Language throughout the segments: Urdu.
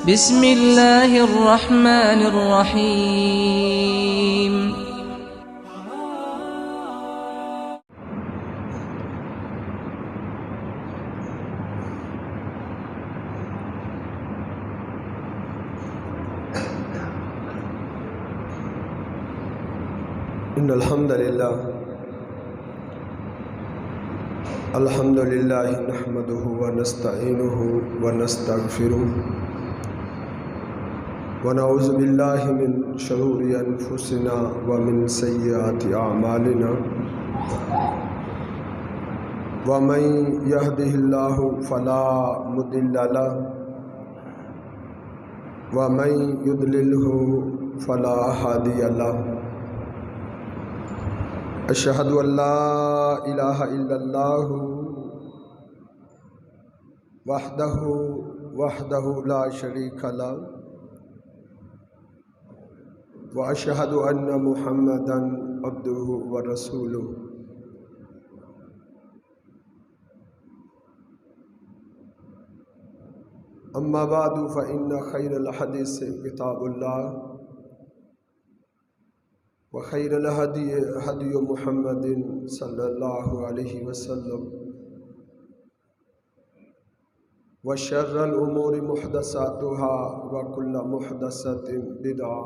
بسم الله الرحمن الرحيم. إن الحمد لله نحمده ونستعينه ونستغفره ونعوذ بالله من شرور أنفسنا ومن سيئات أعمالنا ومن يهده الله فلا مضل له ومن يضلله فلا هادي له. أشهد أن لا إله إلا الله وحده لا شريك له وأشهد أن محمدا عبده ورسوله. أما بعد فإن خير الحديث كتاب الله وخير الهدي هدي محمد صلى الله عليه وسلم وشر الأمور محدثاتها وكل محدثة بدعة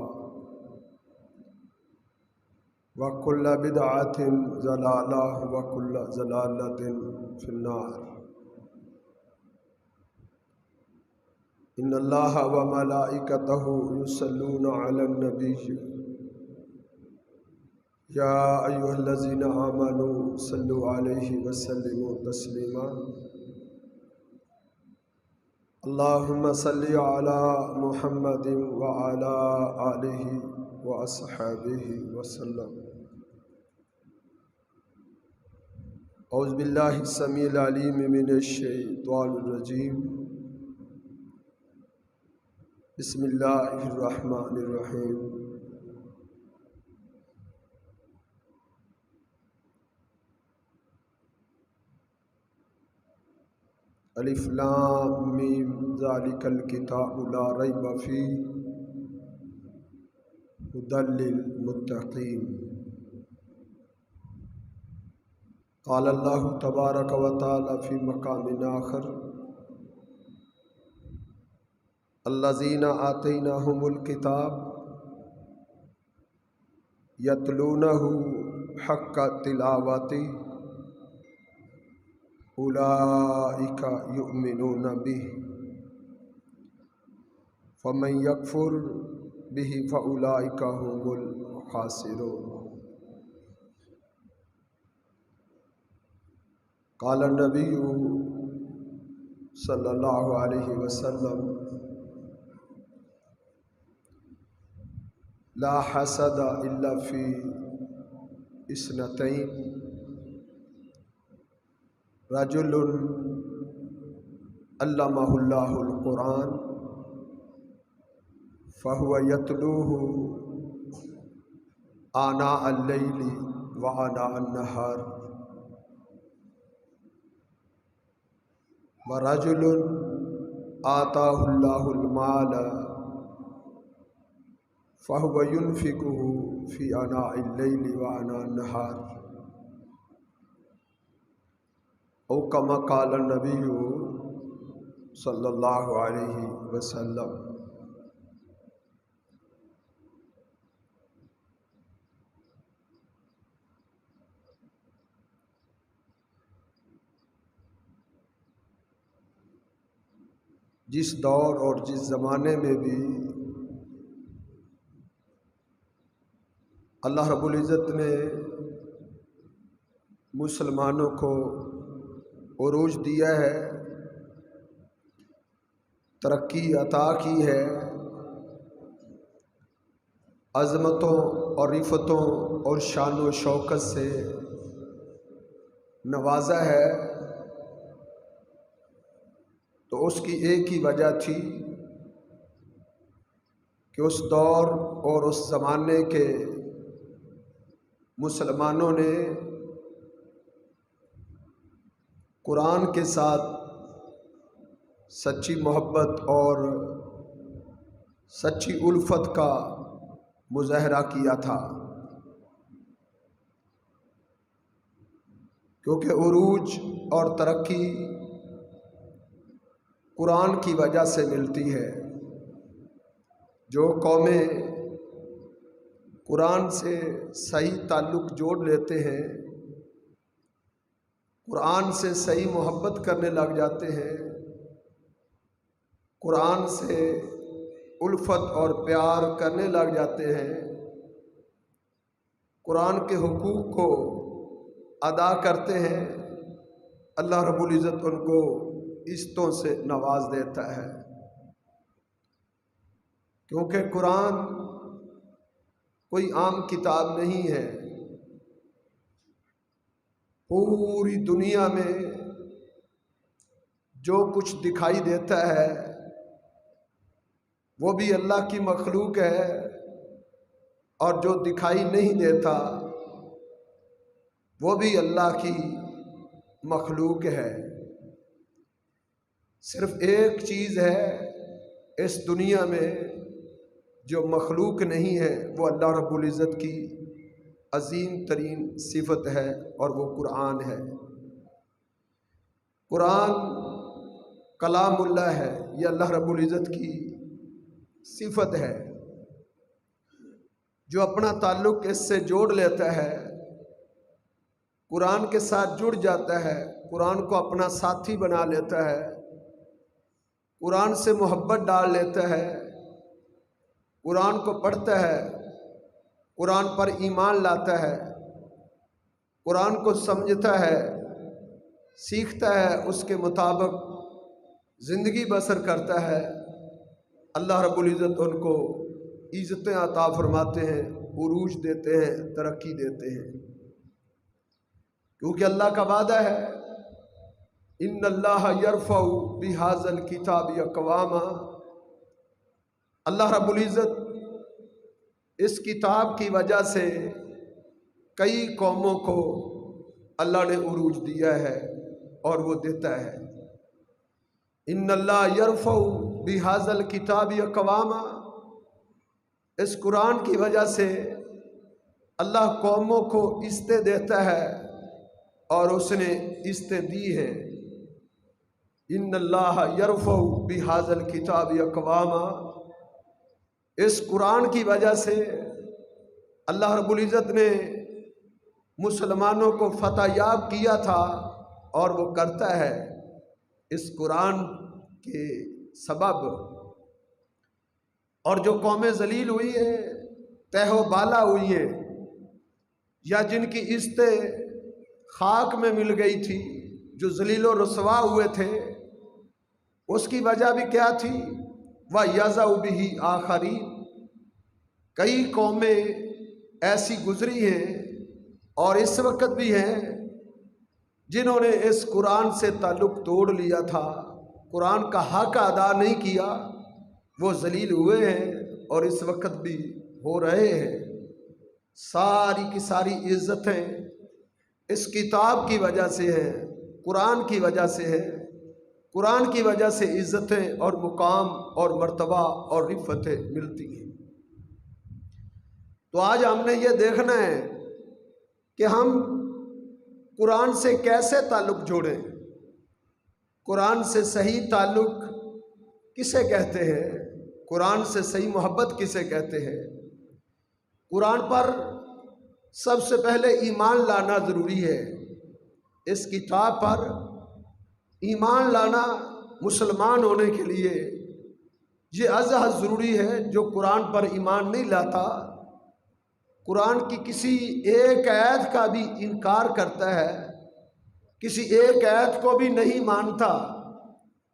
وكل بدعة ضلالة وكل ضلالة في النار. إن الله وملائكته يصلون على النبي يا أيها الذين آمنوا صلوا عليه وسلموا تسليما. اللهم صل على محمد وعلى آله وأصحابه وسلم. أعوذ بالله السميع العليم من الشيطان الرجيم. بسم الله الرحمن الرحيم. الف لام میم ذالک الکتاب لا ریب فیہ ھدی للمتقین. قال اللہ تبارک و تعالی فی مقام آخر الذین آتیناہم الکتاب یتلونہ حق تلاوتہ اولئک یؤمنون بہ فمن یکفر بہ فاولئک هم الخاسرون. قال النبی صلی اللہ علیہ وسلم لا حسد الا فی اثنتین رجل علمہ اللہ القرآن فہو یتلوہ آناء اللیل وآناء النہار ورجل آتاہ اللہ المال فہو ینفقہ فی آناء اللیل وآناء النہار او کما قال النبی صلی اللہ علیہ وسلم. جس دور اور جس زمانے میں بھی اللہ رب العزت نے مسلمانوں کو عروج دیا ہے، ترقی عطا کی ہے، عظمتوں اور رفتوں اور شان و شوکت سے نوازا ہے، تو اس کی ایک ہی وجہ تھی کہ اس دور اور اس زمانے کے مسلمانوں نے قرآن کے ساتھ سچی محبت اور سچی الفت کا مظاہرہ کیا تھا، کیونکہ عروج اور ترقی قرآن کی وجہ سے ملتی ہے۔ جو قومیں قرآن سے صحیح تعلق جوڑ لیتے ہیں، قرآن سے صحیح محبت کرنے لگ جاتے ہیں، قرآن سے الفت اور پیار کرنے لگ جاتے ہیں، قرآن کے حقوق کو ادا کرتے ہیں، اللہ رب العزت ان کو عزتوں سے نواز دیتا ہے۔ کیونکہ قرآن کوئی عام کتاب نہیں ہے، پوری دنیا میں جو کچھ دکھائی دیتا ہے وہ بھی اللہ کی مخلوق ہے، اور جو دکھائی نہیں دیتا وہ بھی اللہ کی مخلوق ہے۔ صرف ایک چیز ہے اس دنیا میں جو مخلوق نہیں ہے، وہ اللہ رب العزت کی عظیم ترین صفت ہے، اور وہ قرآن ہے۔ قرآن کلام اللہ ہے، یہ اللہ رب العزت کی صفت ہے۔ جو اپنا تعلق اس سے جوڑ لیتا ہے، قرآن کے ساتھ جڑ جاتا ہے، قرآن کو اپنا ساتھی بنا لیتا ہے، قرآن سے محبت ڈال لیتا ہے، قرآن کو پڑھتا ہے، قرآن پر ایمان لاتا ہے، قرآن کو سمجھتا ہے، سیکھتا ہے، اس کے مطابق زندگی بسر کرتا ہے، اللہ رب العزت ان کو عزتیں عطا فرماتے ہیں، عروج دیتے ہیں، ترقی دیتے ہیں۔ کیونکہ اللہ کا وعدہ ہے، ان اللہ یرفع بہذا الکتاب اقواما، اللہ رب العزت اس کتاب کی وجہ سے کئی قوموں کو اللہ نے عروج دیا ہے اور وہ دیتا ہے۔ ان اللہ یرفع بہذا الکتاب اقواما، اس قرآن کی وجہ سے اللہ قوموں کو عزتیں دیتا ہے، اور اس نے عزتیں دی ہیں۔ ان اللہ یرفع بہذا الکتاب اقواما، اس قرآن کی وجہ سے اللہ رب العزت نے مسلمانوں کو فتح یاب کیا تھا، اور وہ کرتا ہے اس قرآن کے سبب۔ اور جو قومیں ذلیل ہوئی ہیں، تہ و بالا ہوئی ہیں، یا جن کی عزتیں خاک میں مل گئی تھی، جو ذلیل و رسوا ہوئے تھے، اس کی وجہ بھی کیا تھی؟ وَيَضَعُ بِهِ آخَرِينَ، کئی قومیں ایسی گزری ہیں اور اس وقت بھی ہیں جنہوں نے اس قرآن سے تعلق توڑ لیا تھا، قرآن کا حق ادا نہیں کیا، وہ ذلیل ہوئے ہیں اور اس وقت بھی ہو رہے ہیں۔ ساری کی ساری عزتیں اس کتاب کی وجہ سے ہیں، قرآن کی وجہ سے ہے، قرآن کی وجہ سے عزتیں اور مقام اور مرتبہ اور رفتیں ملتی ہیں۔ تو آج ہم نے یہ دیکھنا ہے کہ ہم قرآن سے کیسے تعلق جوڑیں، قرآن سے صحیح تعلق کسے کہتے ہیں، قرآن سے صحیح محبت کسے کہتے ہیں۔ قرآن پر سب سے پہلے ایمان لانا ضروری ہے، اس کتاب پر ایمان لانا مسلمان ہونے کے لیے یہ ازحد ضروری ہے۔ جو قرآن پر ایمان نہیں لاتا، قرآن کی کسی ایک آیت کا بھی انکار کرتا ہے، کسی ایک آیت کو بھی نہیں مانتا،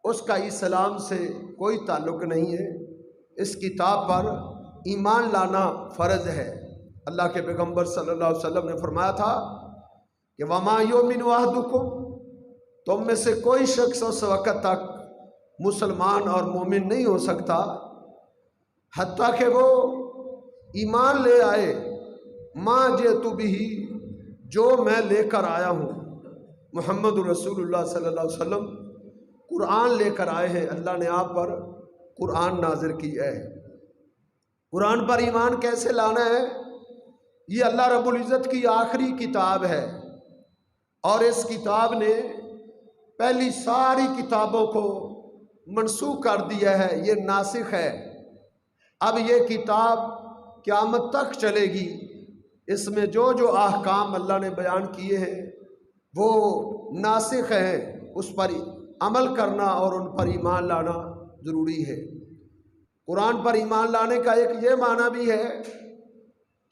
اس کا اسلام سے کوئی تعلق نہیں ہے۔ اس کتاب پر ایمان لانا فرض ہے۔ اللہ کے پیغمبر صلی اللہ علیہ وسلم نے فرمایا تھا کہ وَمَا يُؤْمِنُ أَحَدُكُمْ، تم میں سے کوئی شخص اس وقت تک مسلمان اور مومن نہیں ہو سکتا حتیٰ کہ وہ ایمان لے آئے مَا جِئْتُ بِهِ، جو میں لے کر آیا ہوں۔ محمد رسول اللہ صلی اللہ علیہ وسلم قرآن لے کر آئے ہیں، اللہ نے آپ پر قرآن نازل کی ہے۔ قرآن پر ایمان کیسے لانا ہے؟ یہ اللہ رب العزت کی آخری کتاب ہے، اور اس کتاب نے پہلی ساری کتابوں کو منسوخ کر دیا ہے، یہ ناسخ ہے۔ اب یہ کتاب قیامت تک چلے گی، اس میں جو جو احکام اللہ نے بیان کیے ہیں وہ ناسخ ہیں، اس پر عمل کرنا اور ان پر ایمان لانا ضروری ہے۔ قرآن پر ایمان لانے کا ایک یہ معنی بھی ہے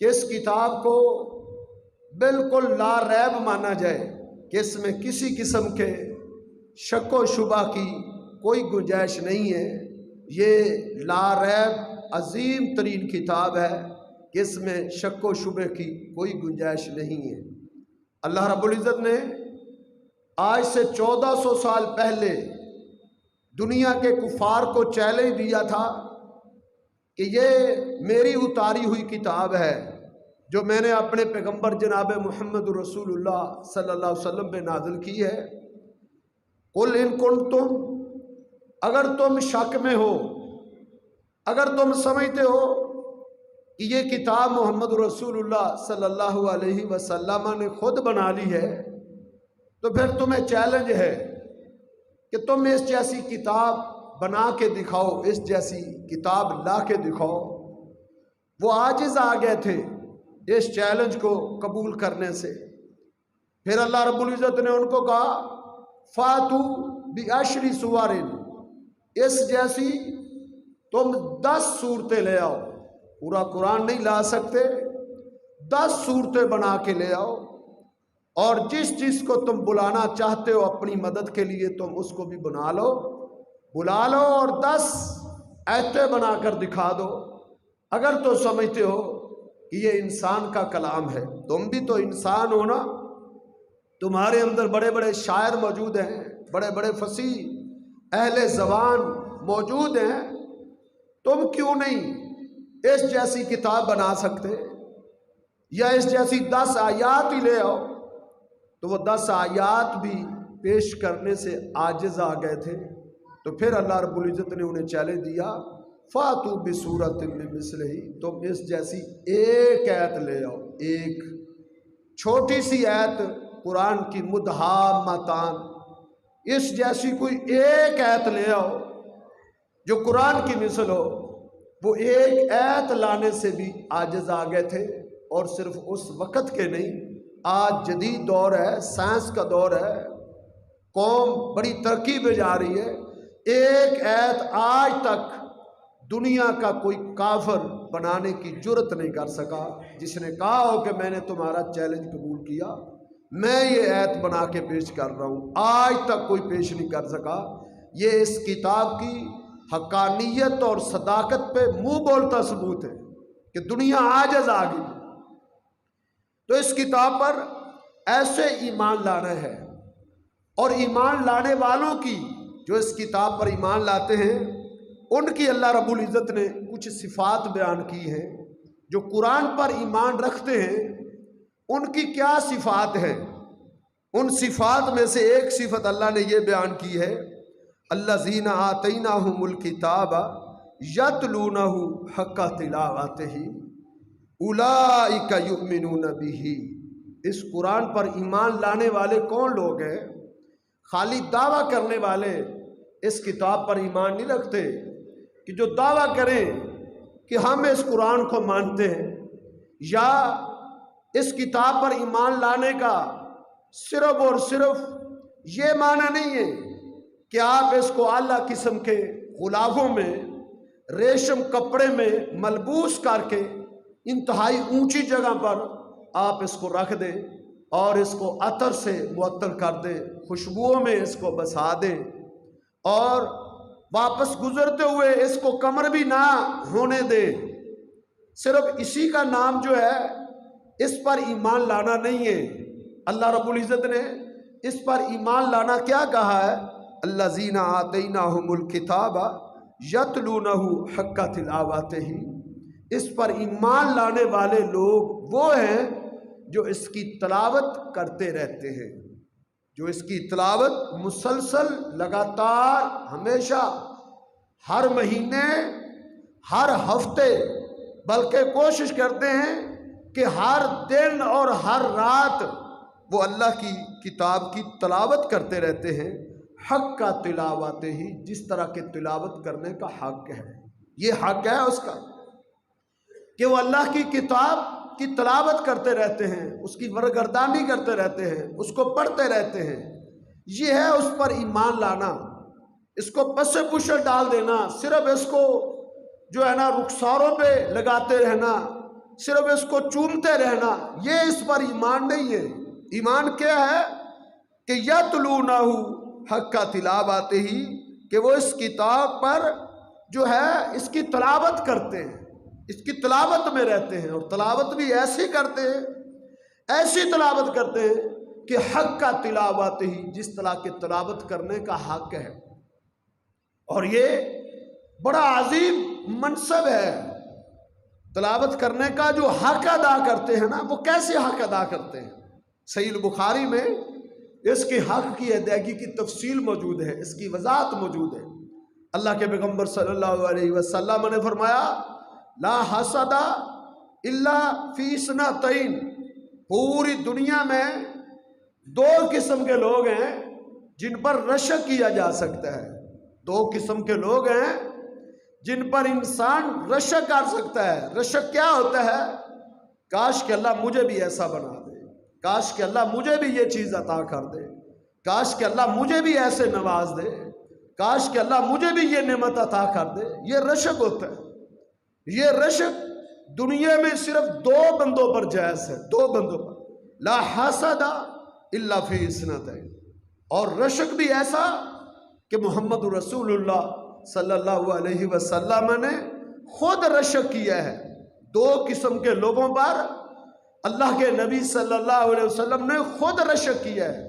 کہ اس کتاب کو بالکل لا ریب مانا جائے، کہ اس میں کسی قسم کے شک و شبہ کی کوئی گنجائش نہیں ہے۔ یہ لا ریب عظیم ترین کتاب ہے کہ اس میں شک و شبہ کی کوئی گنجائش نہیں ہے۔ اللہ رب العزت نے آج سے 1400 سال پہلے دنیا کے کفار کو چیلنج دیا تھا کہ یہ میری اتاری ہوئی کتاب ہے جو میں نے اپنے پیغمبر جناب محمد رسول اللہ صلی اللہ علیہ وسلم پہ نازل کی ہے۔ قل ان کنتم، اگر تم شک میں ہو، اگر تم سمجھتے ہو کہ یہ کتاب محمد رسول اللہ صلی اللہ علیہ وسلم نے خود بنا لی ہے، تو پھر تمہیں چیلنج ہے کہ تم اس جیسی کتاب بنا کے دکھاؤ، اس جیسی کتاب لا کے دکھاؤ۔ وہ عاجز آ گئے تھے اس چیلنج کو قبول کرنے سے۔ پھر اللہ رب العزت نے ان کو کہا فاتو بعشر سور، اس جیسی تم 10 صورتیں لے آؤ۔ پورا قرآن نہیں لا سکتے، 10 صورتیں بنا کے لے آؤ، اور جس چیز کو تم بلانا چاہتے ہو اپنی مدد کے لیے تم اس کو بھی بلا لو، اور 10 آیتیں بنا کر دکھا دو۔ اگر تو سمجھتے ہو کہ یہ انسان کا کلام ہے، تم بھی تو انسان ہو نا، تمہارے اندر بڑے بڑے شاعر موجود ہیں، بڑے بڑے فصیح اہل زبان موجود ہیں، تم کیوں نہیں اس جیسی کتاب بنا سکتے، یا اس جیسی 10 آیات ہی لے آؤ؟ تو وہ 10 آیات بھی پیش کرنے سے عاجز آ گئے تھے۔ تو پھر اللہ رب العزت نے انہیں چیلنج دیا فاتو بسورۃ من مثلہ، تم اس جیسی ایک آیت لے آؤ، ایک چھوٹی سی آیت قرآن کی مدھامتان، اس جیسی کوئی ایک آیت لے آؤ جو قرآن کی مثل ہو۔ وہ ایک آیت لانے سے بھی عاجز آ گئے تھے، اور صرف اس وقت کے نہیں، آج جدید دور ہے، سائنس کا دور ہے، قوم بڑی ترقی پہ جا رہی ہے، ایک آیت آج تک دنیا کا کوئی کافر بنانے کی جرت نہیں کر سکا۔ جس نے کہا ہو کہ میں نے تمہارا چیلنج قبول کیا، میں یہ آیت بنا کے پیش کر رہا ہوں، آج تک کوئی پیش نہیں کر سکا۔ یہ اس کتاب کی حقانیت اور صداقت پہ منہ بولتا ثبوت ہے کہ دنیا عاجز آ گئی۔ تو اس کتاب پر ایسے ایمان لانا ہے، اور ایمان لانے والوں کی، جو اس کتاب پر ایمان لاتے ہیں، ان کی اللہ رب العزت نے کچھ صفات بیان کی ہیں۔ جو قرآن پر ایمان رکھتے ہیں ان کی کیا صفات ہیں؟ ان صفات میں سے ایک صفت اللہ نے یہ بیان کی ہے الذین آتیناہم الکتاب یتلونہ حق تلاوتہ اولئک یؤمنون بہ۔ اس قرآن پر ایمان لانے والے کون لوگ ہیں؟ خالی دعویٰ کرنے والے اس کتاب پر ایمان نہیں رکھتے، کہ جو دعویٰ کریں کہ ہم اس قرآن کو مانتے ہیں، یا اس کتاب پر ایمان لانے کا صرف اور صرف یہ معنی نہیں ہے کہ آپ اس کو اعلیٰ قسم کے غلافوں میں، ریشم کپڑے میں ملبوس کر کے انتہائی اونچی جگہ پر آپ اس کو رکھ دیں اور اس کو عطر سے معطر کر دیں، خوشبوؤں میں اس کو بسا دیں، اور واپس گزرتے ہوئے اس کو کمر بھی نہ ہونے دیں۔ صرف اسی کا نام جو ہے اس پر ایمان لانا نہیں ہے۔ اللہ رب العزت نے اس پر ایمان لانا کیا کہا ہے؟ الذین آتیناہم الکتاب یتلونہ حق تلاوتہ۔ اس پر ایمان لانے والے لوگ وہ ہیں جو اس کی تلاوت کرتے رہتے ہیں، جو اس کی تلاوت مسلسل، لگاتار، ہمیشہ، ہر مہینے، ہر ہفتے بلکہ کوشش کرتے ہیں کہ ہر دن اور ہر رات وہ اللہ کی کتاب کی تلاوت کرتے رہتے ہیں، حق کا تلاوت ہی، جس طرح کے تلاوت کرنے کا حق ہے، یہ حق ہے اس کا کہ وہ اللہ کی کتاب کی تلاوت کرتے رہتے ہیں، اس کی برگردانی کرتے رہتے ہیں، اس کو پڑھتے رہتے ہیں۔ یہ ہے اس پر ایمان لانا، اس کو پس پشت ڈال دینا، صرف اس کو جو ہے نا رخساروں پہ لگاتے رہنا، صرف اس کو چومتے رہنا، یہ اس پر ایمان نہیں ہے۔ ایمان کیا ہے کہ یتلونہ حق تلاوت ہی، کہ وہ اس کتاب پر جو ہے اس کی تلاوت کرتے ہیں، اس کی تلاوت میں رہتے ہیں، اور تلاوت بھی ایسی کرتے ہیں، ایسی تلاوت کرتے ہیں کہ حق کا تلاوت ہی، جس طرح کے تلاوت کرنے کا حق ہے۔ اور یہ بڑا عظیم منصب ہے، تلاوت کرنے کا جو حق ادا کرتے ہیں نا، وہ کیسے حق ادا کرتے ہیں؟ صحیح البخاری میں اس کے حق کی ادائیگی کی تفصیل موجود ہے، اس کی وضاحت موجود ہے۔ اللہ کے پیغمبر صلی اللہ علیہ وسلم نے فرمایا لا حسد الا فی اثنتین، پوری دنیا میں دو قسم کے لوگ ہیں جن پر رشک کیا جا سکتا ہے، دو قسم کے لوگ ہیں جن پر انسان رشک کر سکتا ہے۔ رشک کیا ہوتا ہے؟ کاش کہ اللہ مجھے بھی ایسا بنا دے، کاش کہ اللہ مجھے بھی یہ چیز عطا کر دے، کاش کہ اللہ مجھے بھی ایسے نواز دے، کاش کہ اللہ مجھے بھی یہ نعمت عطا کر دے۔ یہ رشک ہوتا ہے۔ یہ رشک دنیا میں صرف دو بندوں پر جائز ہے، دو بندوں پر، لا حسد الا فی اثنتین۔ اور رشک بھی ایسا کہ محمد رسول اللہ صلی اللہ علیہ وسلم نے خود رشک کیا ہے، دو قسم کے لوگوں پر اللہ کے نبی صلی اللہ علیہ وسلم نے خود رشک کیا ہے۔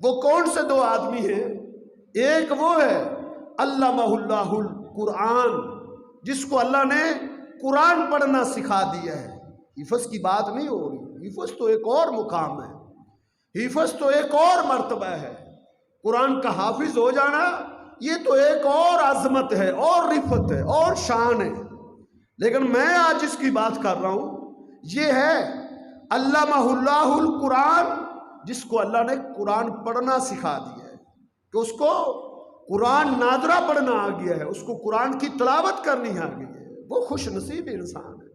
وہ کون سے دو آدمی ہیں؟ ایک وہ ہے علمہ اللہ القرآن، جس کو اللہ نے قرآن پڑھنا سکھا دیا ہے۔ حفظ کی بات نہیں ہو رہی، حفظ تو ایک اور مقام ہے، حفظ تو ایک اور مرتبہ ہے۔ قرآن کا حافظ ہو جانا یہ تو ایک اور عظمت ہے، اور رفعت ہے، اور شان ہے۔ لیکن میں آج اس کی بات کر رہا ہوں، یہ ہے علمہ اللہ القرآن، جس کو اللہ نے قرآن پڑھنا سکھا دیا ہے، کہ اس کو قرآن نادرہ پڑھنا آ گیا ہے، اس کو قرآن کی تلاوت کرنی آ گئی ہے۔ وہ خوش نصیب انسان ہے،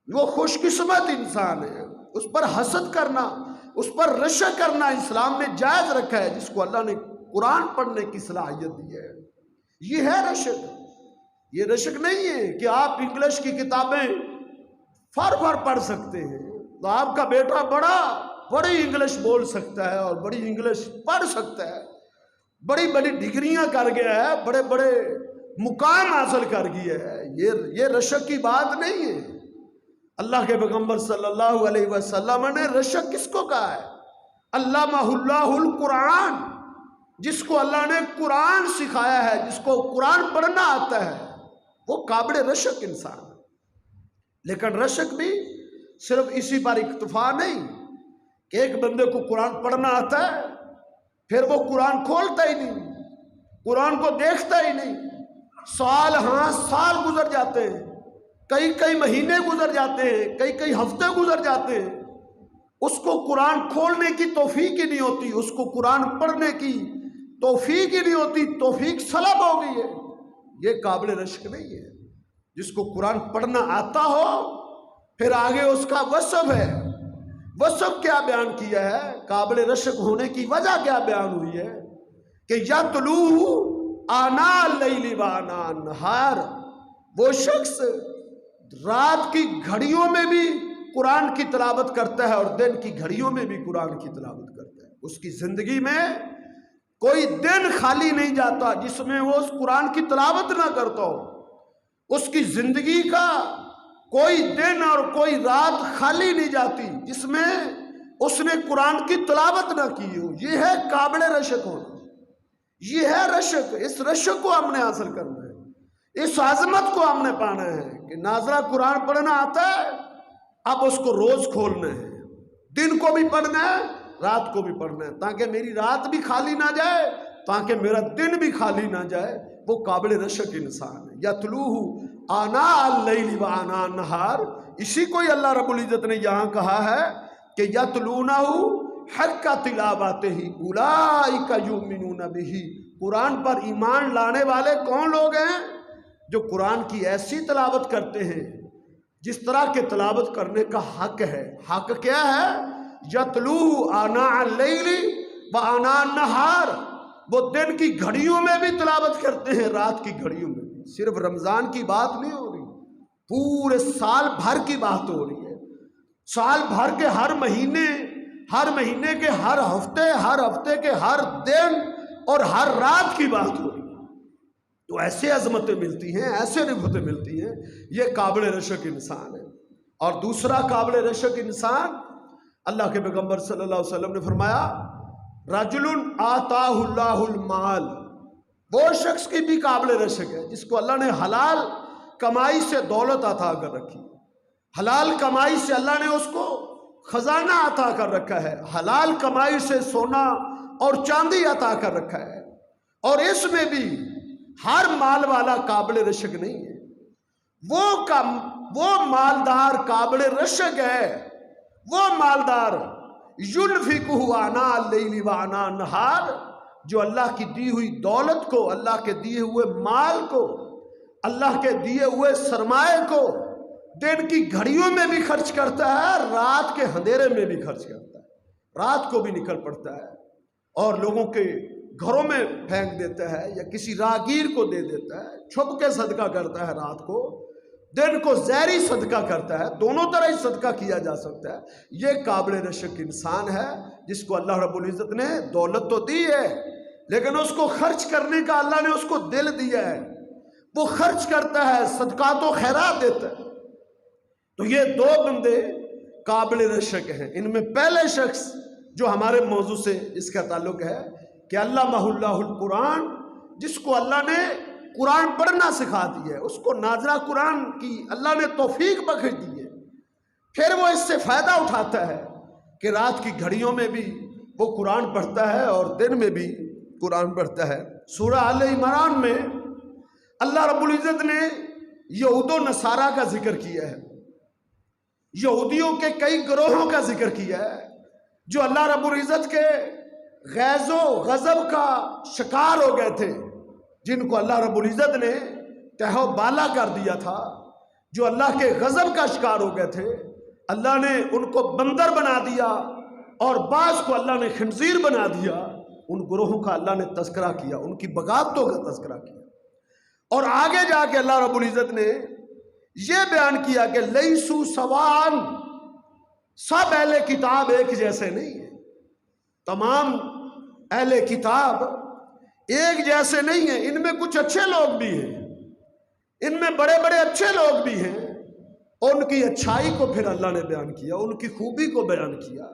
وہ خوش قسمت انسان ہے۔ اس پر حسد کرنا، اس پر رشک کرنا اسلام نے جائز رکھا ہے، جس کو اللہ نے قرآن پڑھنے کی صلاحیت دی ہے۔ یہ ہے رشک۔ یہ رشک نہیں ہے کہ آپ انگلش کی کتابیں فر پڑھ سکتے ہیں، تو آپ کا بیٹا بڑی انگلش بول سکتا ہے اور بڑی انگلش پڑھ سکتا ہے، بڑی بڑی ڈگریاں کر گیا ہے، بڑے بڑے مقام حاصل کر گیا ہے۔ یہ رشک کی بات نہیں ہے۔ اللہ کے پیغمبر صلی اللہ علیہ وسلم نے رشک کس کو کہا ہے؟ علمہ اللہ القرآن، جس کو اللہ نے قرآن سکھایا ہے، جس کو قرآن پڑھنا آتا ہے، وہ قابل رشک انسان ہے۔ لیکن رشک بھی صرف اسی پر اکتفا نہیں کہ ایک بندے کو قرآن پڑھنا آتا ہے پھر وہ قرآن کھولتا ہی نہیں، قرآن کو دیکھتا ہی نہیں، سال ہاں سال گزر جاتے ہیں، کئی مہینے گزر جاتے ہیں، کئی ہفتے گزر جاتے ہیں، اس کو قرآن کھولنے کی توفیق ہی نہیں ہوتی، اس کو قرآن پڑھنے کی توفیق ہی نہیں ہوتی، توفیق سلب ہو گئی ہے۔ یہ قابل رشک نہیں ہے۔ جس کو قرآن پڑھنا آتا ہو، پھر آگے اس کا وصف ہے، وصف کیا بیان کیا ہے، قابل رشک ہونے کی وجہ کیا بیان ہوئی ہے کہ یتلوہ آناء اللیل و آناء النہار، وہ شخص رات کی گھڑیوں میں بھی قرآن کی تلاوت کرتا ہے اور دن کی گھڑیوں میں بھی قرآن کی تلاوت کرتا ہے۔ اس کی زندگی میں کوئی دن خالی نہیں جاتا جس میں وہ اس قرآن کی تلاوت نہ کرتا ہو۔ اس کی زندگی کا کوئی دن اور کوئی رات خالی نہیں جاتی جس میں اس نے قرآن کی تلاوت نہ کی ہو۔ یہ ہے قابل رشک ہونا، یہ ہے رشک۔ اس رشک کو ہم نے حاصل کرنا ہے، اس عظمت کو ہم نے پانا ہے کہ ناظرہ قرآن پڑھنا آتا ہے، اب اس کو روز کھولنا ہے، دن کو بھی پڑھنا ہے، رات کو بھی پڑھنا ہے، تاکہ میری رات بھی خالی نہ جائے، تاکہ میرا دن بھی خالی نہ جائے، وہ قابل رشک انسان ہے۔ یتلوہ آناء اللیل و آناء النہار، اسی کو ہی اللہ رب العزت نے یہاں کہا ہے کہ یتلونہ حق تلاوتہ اولئک یؤمنون بہ، قرآن پر ایمان لانے والے کون لوگ ہیں؟ جو قرآن کی ایسی تلاوت کرتے ہیں جس طرح کے تلاوت کرنے کا حق ہے۔ حق کیا ہے؟ یتلوہ آناء اللیل و آناء النہار، وہ دن کی گھڑیوں میں بھی تلاوت کرتے ہیں، رات کی گھڑیوں میں بھی۔ صرف رمضان کی بات نہیں ہو رہی، پورے سال بھر کی بات ہو رہی ہے۔ سال بھر کے ہر مہینے کے ہر ہفتے کے ہر دن اور ہر رات کی بات ہو رہی ہے۔ تو ایسے عظمتیں ملتی ہیں، ایسے رفعتیں ملتی ہیں، یہ قابل رشک انسان ہے۔ اور دوسرا قابل رشک انسان، اللہ کے پیغمبر صلی اللہ علیہ وسلم نے فرمایا رجل آتاہ اللہ المال، وہ شخص کی بھی قابل رشک ہے جس کو اللہ نے حلال کمائی سے دولت عطا کر رکھی، حلال کمائی سے اللہ نے اس کو خزانہ عطا کر رکھا ہے، حلال کمائی سے سونا اور چاندی عطا کر رکھا ہے، اور اس میں بھی ہر مال والا قابل رشک نہیں ہے۔ وہ مالدار قابل رشک ہے، وہ مالدار ينفقه آناء اللیل و آناء النہار، جو اللہ کی دی ہوئی دولت کو، اللہ کے دیے ہوئے مال کو، اللہ کے دیے ہوئے سرمایہ کو دن کی گھڑیوں میں بھی خرچ کرتا ہے، رات کے اندھیرے میں بھی خرچ کرتا ہے، رات کو بھی نکل پڑتا ہے اور لوگوں کے گھروں میں پھینک دیتا ہے یا کسی راہگیر کو دے دیتا ہے، چھپ کے صدقہ کرتا ہے رات کو، دن کو زہری صدقہ کرتا ہے، دونوں طرح ہی صدقہ کیا جا سکتا ہے۔ یہ قابل رشک انسان ہے جس کو اللہ رب العزت نے دولت تو دی ہے، لیکن اس کو خرچ کرنے کا اللہ نے اس کو دل دیا ہے، وہ خرچ کرتا ہے، صدقات و خیرات دیتا ہے۔ تو یہ دو بندے قابل رشک ہیں۔ ان میں پہلے شخص جو ہمارے موضوع سے اس کا تعلق ہے کہ علمہ اللہ القرآن، جس کو اللہ نے قرآن پڑھنا سکھا دی ہے، اس کو نازلہ قرآن کی اللہ نے توفیق بخش دی ہے، پھر وہ اس سے فائدہ اٹھاتا ہے کہ رات کی گھڑیوں میں بھی وہ قرآن پڑھتا ہے اور دن میں بھی قرآن پڑھتا ہے۔ سورہ آل عمران میں اللہ رب العزت نے یہود و نصارہ کا ذکر کیا ہے، یہودیوں کے کئی گروہوں کا ذکر کیا ہے جو اللہ رب العزت کے غیظ و غضب کا شکار ہو گئے تھے، جن کو اللہ رب العزت نے تہہ و بالا کر دیا تھا، جو اللہ کے غضب کا شکار ہو گئے تھے۔ اللہ نے ان کو بندر بنا دیا اور بعض کو اللہ نے خنزیر بنا دیا۔ ان گروہوں کا اللہ نے تذکرہ کیا، ان کی بغاوتوں کا تذکرہ کیا، اور آگے جا کے اللہ رب العزت نے یہ بیان کیا کہ لیسو سوان، سب اہل کتاب ایک جیسے نہیں ہیں، تمام اہل کتاب ایک جیسے نہیں ہیں، ان میں کچھ اچھے لوگ بھی ہیں، ان میں بڑے بڑے اچھے لوگ بھی ہیں، ان کی اچھائی کو پھر اللہ نے بیان کیا، ان کی خوبی کو بیان کیا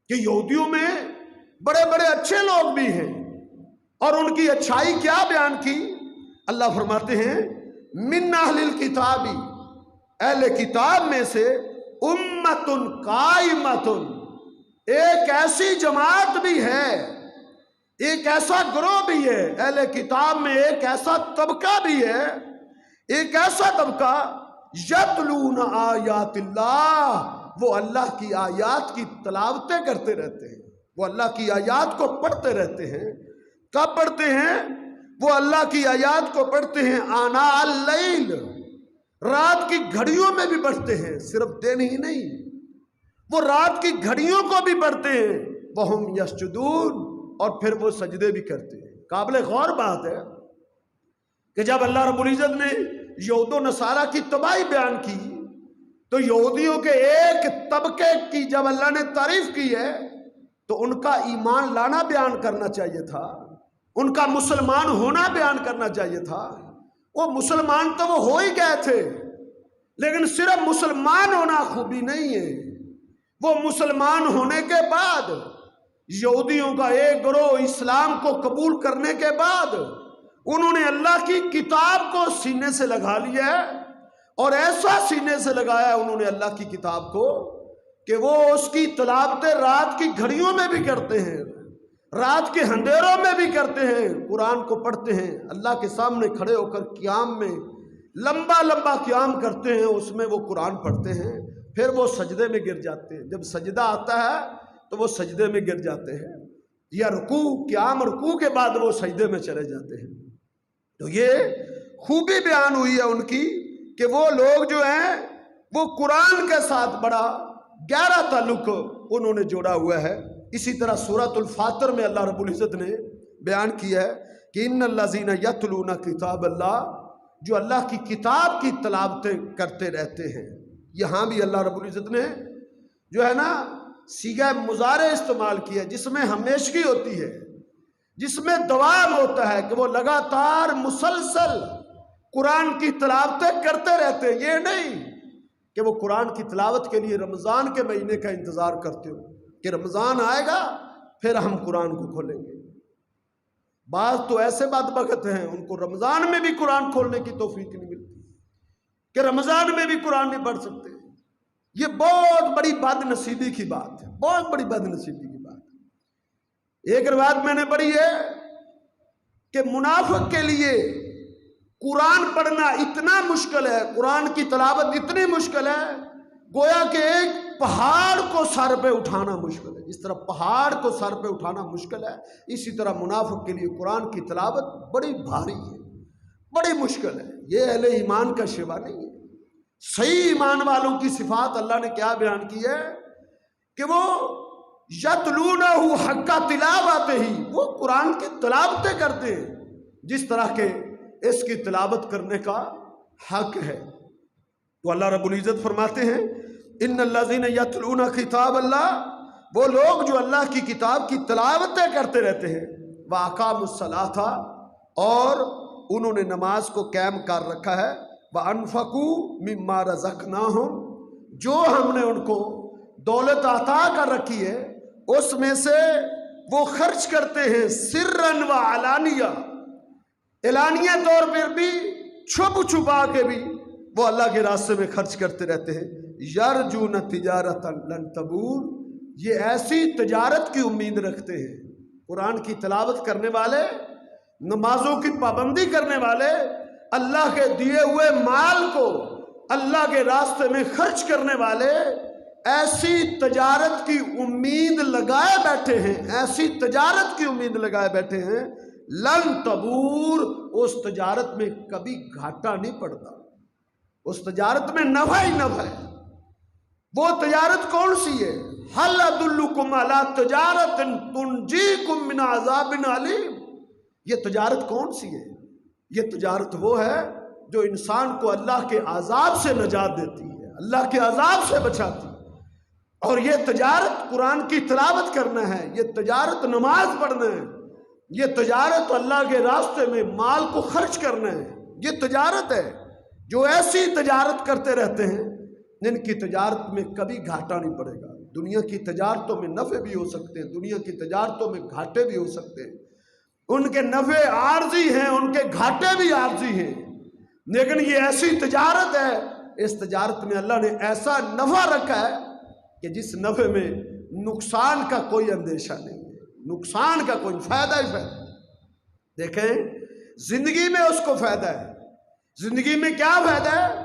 کہ یہودیوں میں بڑے بڑے اچھے لوگ بھی ہیں، اور ان کی اچھائی کیا بیان کی؟ اللہ فرماتے ہیں من اہل الکتاب، اہل کتاب میں سے امت قائمت، ایک ایسی جماعت بھی ہے، ایک ایسا گروہ بھی ہے، اہل کتاب میں ایک ایسا طبقہ بھی ہے، ایک ایسا طبقہ یتلون آیات اللہ، وہ اللہ کی آیات کی تلاوتیں کرتے رہتے ہیں، وہ اللہ کی آیات کو پڑھتے رہتے ہیں۔ کب پڑھتے ہیں؟ وہ اللہ کی آیات کو پڑھتے ہیں آناء اللیل، رات کی گھڑیوں میں بھی پڑھتے ہیں، صرف دن ہی نہیں، وہ رات کی گھڑیوں کو بھی پڑھتے ہیں، وہم یسجدون، اور پھر وہ سجدے بھی کرتے ہیں۔ قابل غور بات ہے کہ جب اللہ رب العزت نے یہود و نصارہ کی تباہی بیان کی تو یہودیوں کے ایک طبقے کی جب اللہ نے تعریف کی ہے تو ان کا ایمان لانا بیان کرنا چاہیے تھا، ان کا مسلمان ہونا بیان کرنا چاہیے تھا۔ وہ مسلمان تو وہ ہو ہی گئے تھے، لیکن صرف مسلمان ہونا خوبی نہیں ہے، وہ مسلمان ہونے کے بعد یہودیوں کا ایک گروہ اسلام کو قبول کرنے کے بعد انہوں نے اللہ کی کتاب کو سینے سے لگا لیا ہے، اور ایسا سینے سے لگایا ہے انہوں نے اللہ کی کتاب کو کہ وہ اس کی تلاوت رات کی گھڑیوں میں بھی کرتے ہیں، رات کے اندھیروں میں بھی کرتے ہیں، قرآن کو پڑھتے ہیں، اللہ کے سامنے کھڑے ہو کر قیام میں لمبا لمبا قیام کرتے ہیں، اس میں وہ قرآن پڑھتے ہیں، پھر وہ سجدے میں گر جاتے ہیں۔ جب سجدہ آتا ہے تو وہ سجدے میں گر جاتے ہیں، یا رکوع، قیام رکوع کے بعد وہ سجدے میں چلے جاتے ہیں۔ تو یہ خوبی بیان ہوئی ہے ان کی کہ وہ لوگ جو ہیں وہ قرآن کے ساتھ بڑا گہرا تعلق انہوں نے جوڑا ہوا ہے۔ اسی طرح سورۃ الفاتر میں اللہ رب العزت نے بیان کیا ہے کہ ان الذین یتلون کتاب اللہ، جو اللہ کی کتاب کی تلاوتیں کرتے رہتے ہیں۔ یہاں بھی اللہ رب العزت نے جو ہے نا صیغہ مضارع استعمال کیا، جس میں ہمیشگی ہوتی ہے، جس میں دوام ہوتا ہے کہ وہ لگاتار مسلسل قرآن کی تلاوتیں کرتے رہتے ہیں۔ یہ نہیں کہ وہ قرآن کی تلاوت کے لیے رمضان کے مہینے کا انتظار کرتے ہو کہ رمضان آئے گا پھر ہم قرآن کو کھولیں گے۔ بعض تو ایسے بدبخت ہیں ان کو رمضان میں بھی قرآن کھولنے کی توفیق نہیں ملتی کہ رمضان میں بھی قرآن نہیں پڑھ سکتے۔ یہ بہت بڑی بد نصیبی کی بات ہے، بہت بڑی بد نصیبی کی بات ہے۔ ایک روایت میں نے پڑھی ہے کہ منافق کے لیے قرآن پڑھنا اتنا مشکل ہے، قرآن کی تلاوت اتنی مشکل ہے، گویا کہ ایک پہاڑ کو سر پہ اٹھانا مشکل ہے۔ جس طرح پہاڑ کو سر پہ اٹھانا مشکل ہے، اسی طرح منافق کے لیے قرآن کی تلاوت بڑی بھاری ہے، بڑی مشکل ہے۔ یہ اہل ایمان کا شیوا نہیں ہے۔ صحیح ایمان والوں کی صفات اللہ نے کیا بیان کی ہے کہ وہ یتلونہ حق تلاوتہ، وہ قرآن کی تلاوتیں کرتے ہیں جس طرح کے اس کی تلاوت کرنے کا حق ہے۔ تو اللہ رب العزت فرماتے ہیں ان الذین یتلون کتاب اللہ، وہ لوگ جو اللہ کی کتاب کی تلاوتیں کرتے رہتے ہیں، وَأَقَامُوا الصَّلَاةَ، اور انہوں نے نماز کو قائم کر رکھا ہے، وَأَنفَقُوا مِمَّا رَزَقْنَاهُمْ، جو ہم نے ان کو دولت عطا کر رکھی ہے اس میں سے وہ خرچ کرتے ہیں، سرًا وعلانیہ، اعلانیہ طور پر بھی، چھپ چھپا کے بھی وہ اللہ کے راستے میں خرچ کرتے رہتے ہیں۔ یرجون تجارتا لن تبور، یہ ایسی تجارت کی امید رکھتے ہیں۔ قرآن کی تلاوت کرنے والے، نمازوں کی پابندی کرنے والے، اللہ کے دیے ہوئے مال کو اللہ کے راستے میں خرچ کرنے والے ایسی تجارت کی امید لگائے بیٹھے ہیں، ایسی تجارت کی امید لگائے بیٹھے ہیں، لن تبور، اس تجارت میں کبھی گھاٹا نہیں پڑتا، اس تجارت میں نفع ہی نفع ہے۔ وہ تجارت کون سی ہے؟ هل ادلکم علی تجارت تنجیکم من عذاب علیم، یہ تجارت کون سی ہے؟ یہ تجارت وہ ہے جو انسان کو اللہ کے عذاب سے نجات دیتی ہے، اللہ کے عذاب سے بچاتی ہے۔ اور یہ تجارت قرآن کی تلاوت کرنا ہے، یہ تجارت نماز پڑھنا ہے، یہ تجارت اللہ کے راستے میں مال کو خرچ کرنا ہے، یہ تجارت ہے۔ جو ایسی تجارت کرتے رہتے ہیں جن کی تجارت میں کبھی گھاٹا نہیں پڑے گا۔ دنیا کی تجارتوں میں نفع بھی ہو سکتے ہیں، دنیا کی تجارتوں میں گھاٹے بھی ہو سکتے ہیں، ان کے نفع عارضی ہیں، ان کے گھاٹے بھی عارضی ہیں، لیکن یہ ایسی تجارت ہے، اس تجارت میں اللہ نے ایسا نفع رکھا ہے کہ جس نفع میں نقصان کا کوئی اندیشہ نہیں ہے، نقصان کا کوئی، فائدہ ہی فائدہ۔ دیکھیں زندگی میں اس کو فائدہ ہے، زندگی میں کیا فائدہ ہے؟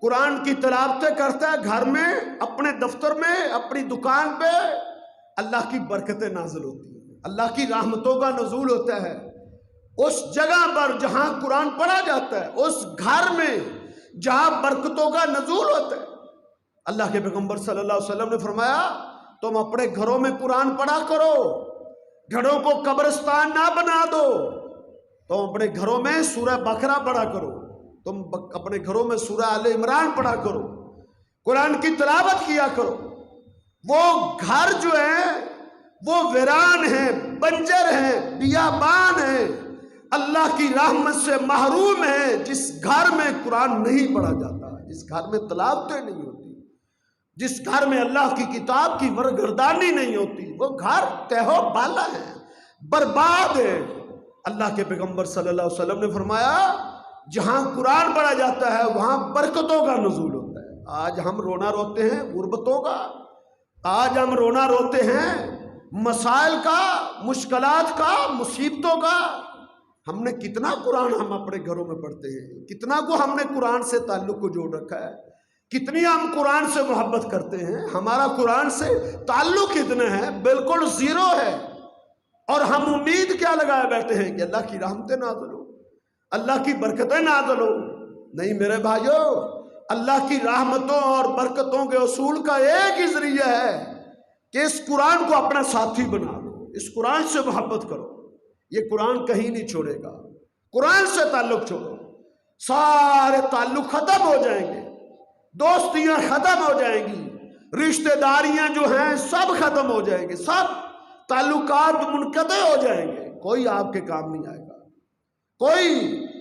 قرآن کی تلاوتیں کرتا ہے، گھر میں، اپنے دفتر میں، اپنی دکان پہ اللہ کی برکتیں نازل ہوتی ہیں، اللہ کی رحمتوں کا نزول ہوتا ہے۔ اس جگہ پر جہاں قرآن پڑھا جاتا ہے، اس گھر میں جہاں برکتوں کا نزول ہوتا ہے۔ اللہ کے پیغمبر صلی اللہ علیہ وسلم نے فرمایا تم اپنے گھروں میں قرآن پڑھا کرو، گھروں کو قبرستان نہ بنا دو، تم اپنے گھروں میں سورہ بقرہ پڑھا کرو، تم اپنے گھروں میں سورہ آل عمران پڑھا کرو، قرآن کی تلاوت کیا کرو۔ وہ گھر جو ہیں وہ ویران ہیں، بنجر ہیں، بیابان ہیں، اللہ کی رحمت سے محروم ہیں جس گھر میں قرآن نہیں پڑھا جاتا، جس گھر میں تلاوتیں نہیں ہوتی، جس گھر میں اللہ کی کتاب کی برگردانی نہیں ہوتی، وہ گھر تہو بالا ہے، برباد ہے۔ اللہ کے پیغمبر صلی اللہ علیہ وسلم نے فرمایا جہاں قرآن پڑھا جاتا ہے وہاں برکتوں کا نزول ہوتا ہے۔ آج ہم رونا روتے ہیں غربتوں کا، آج ہم رونا روتے ہیں مسائل کا، مشکلات کا، مصیبتوں کا، ہم نے کتنا قرآن ہم اپنے گھروں میں پڑھتے ہیں، کتنا کو ہم نے قرآن سے تعلق کو جوڑ رکھا ہے، کتنی ہم قرآن سے محبت کرتے ہیں، ہمارا قرآن سے تعلق کتنے ہیں؟ بالکل زیرو ہے۔ اور ہم امید کیا لگائے بیٹھے ہیں کہ اللہ کی رحمتیں نازل ہو، اللہ کی برکتیں نازل ہو۔ نہیں میرے بھائیو، اللہ کی رحمتوں اور برکتوں کے اصول کا ایک ہی ذریعہ ہے کہ اس قرآن کو اپنا ساتھی بنا لو، اس قرآن سے محبت کرو۔ یہ قرآن کہیں نہیں چھوڑے گا، قرآن سے تعلق چھوڑو، سارے تعلق ختم ہو جائیں گے، دوستیاں ختم ہو جائیں گی، رشتہ داریاں جو ہیں سب ختم ہو جائیں گے، سب تعلقات منقطع ہو جائیں گے۔ کوئی آپ کے کام نہیں آئے گا، کوئی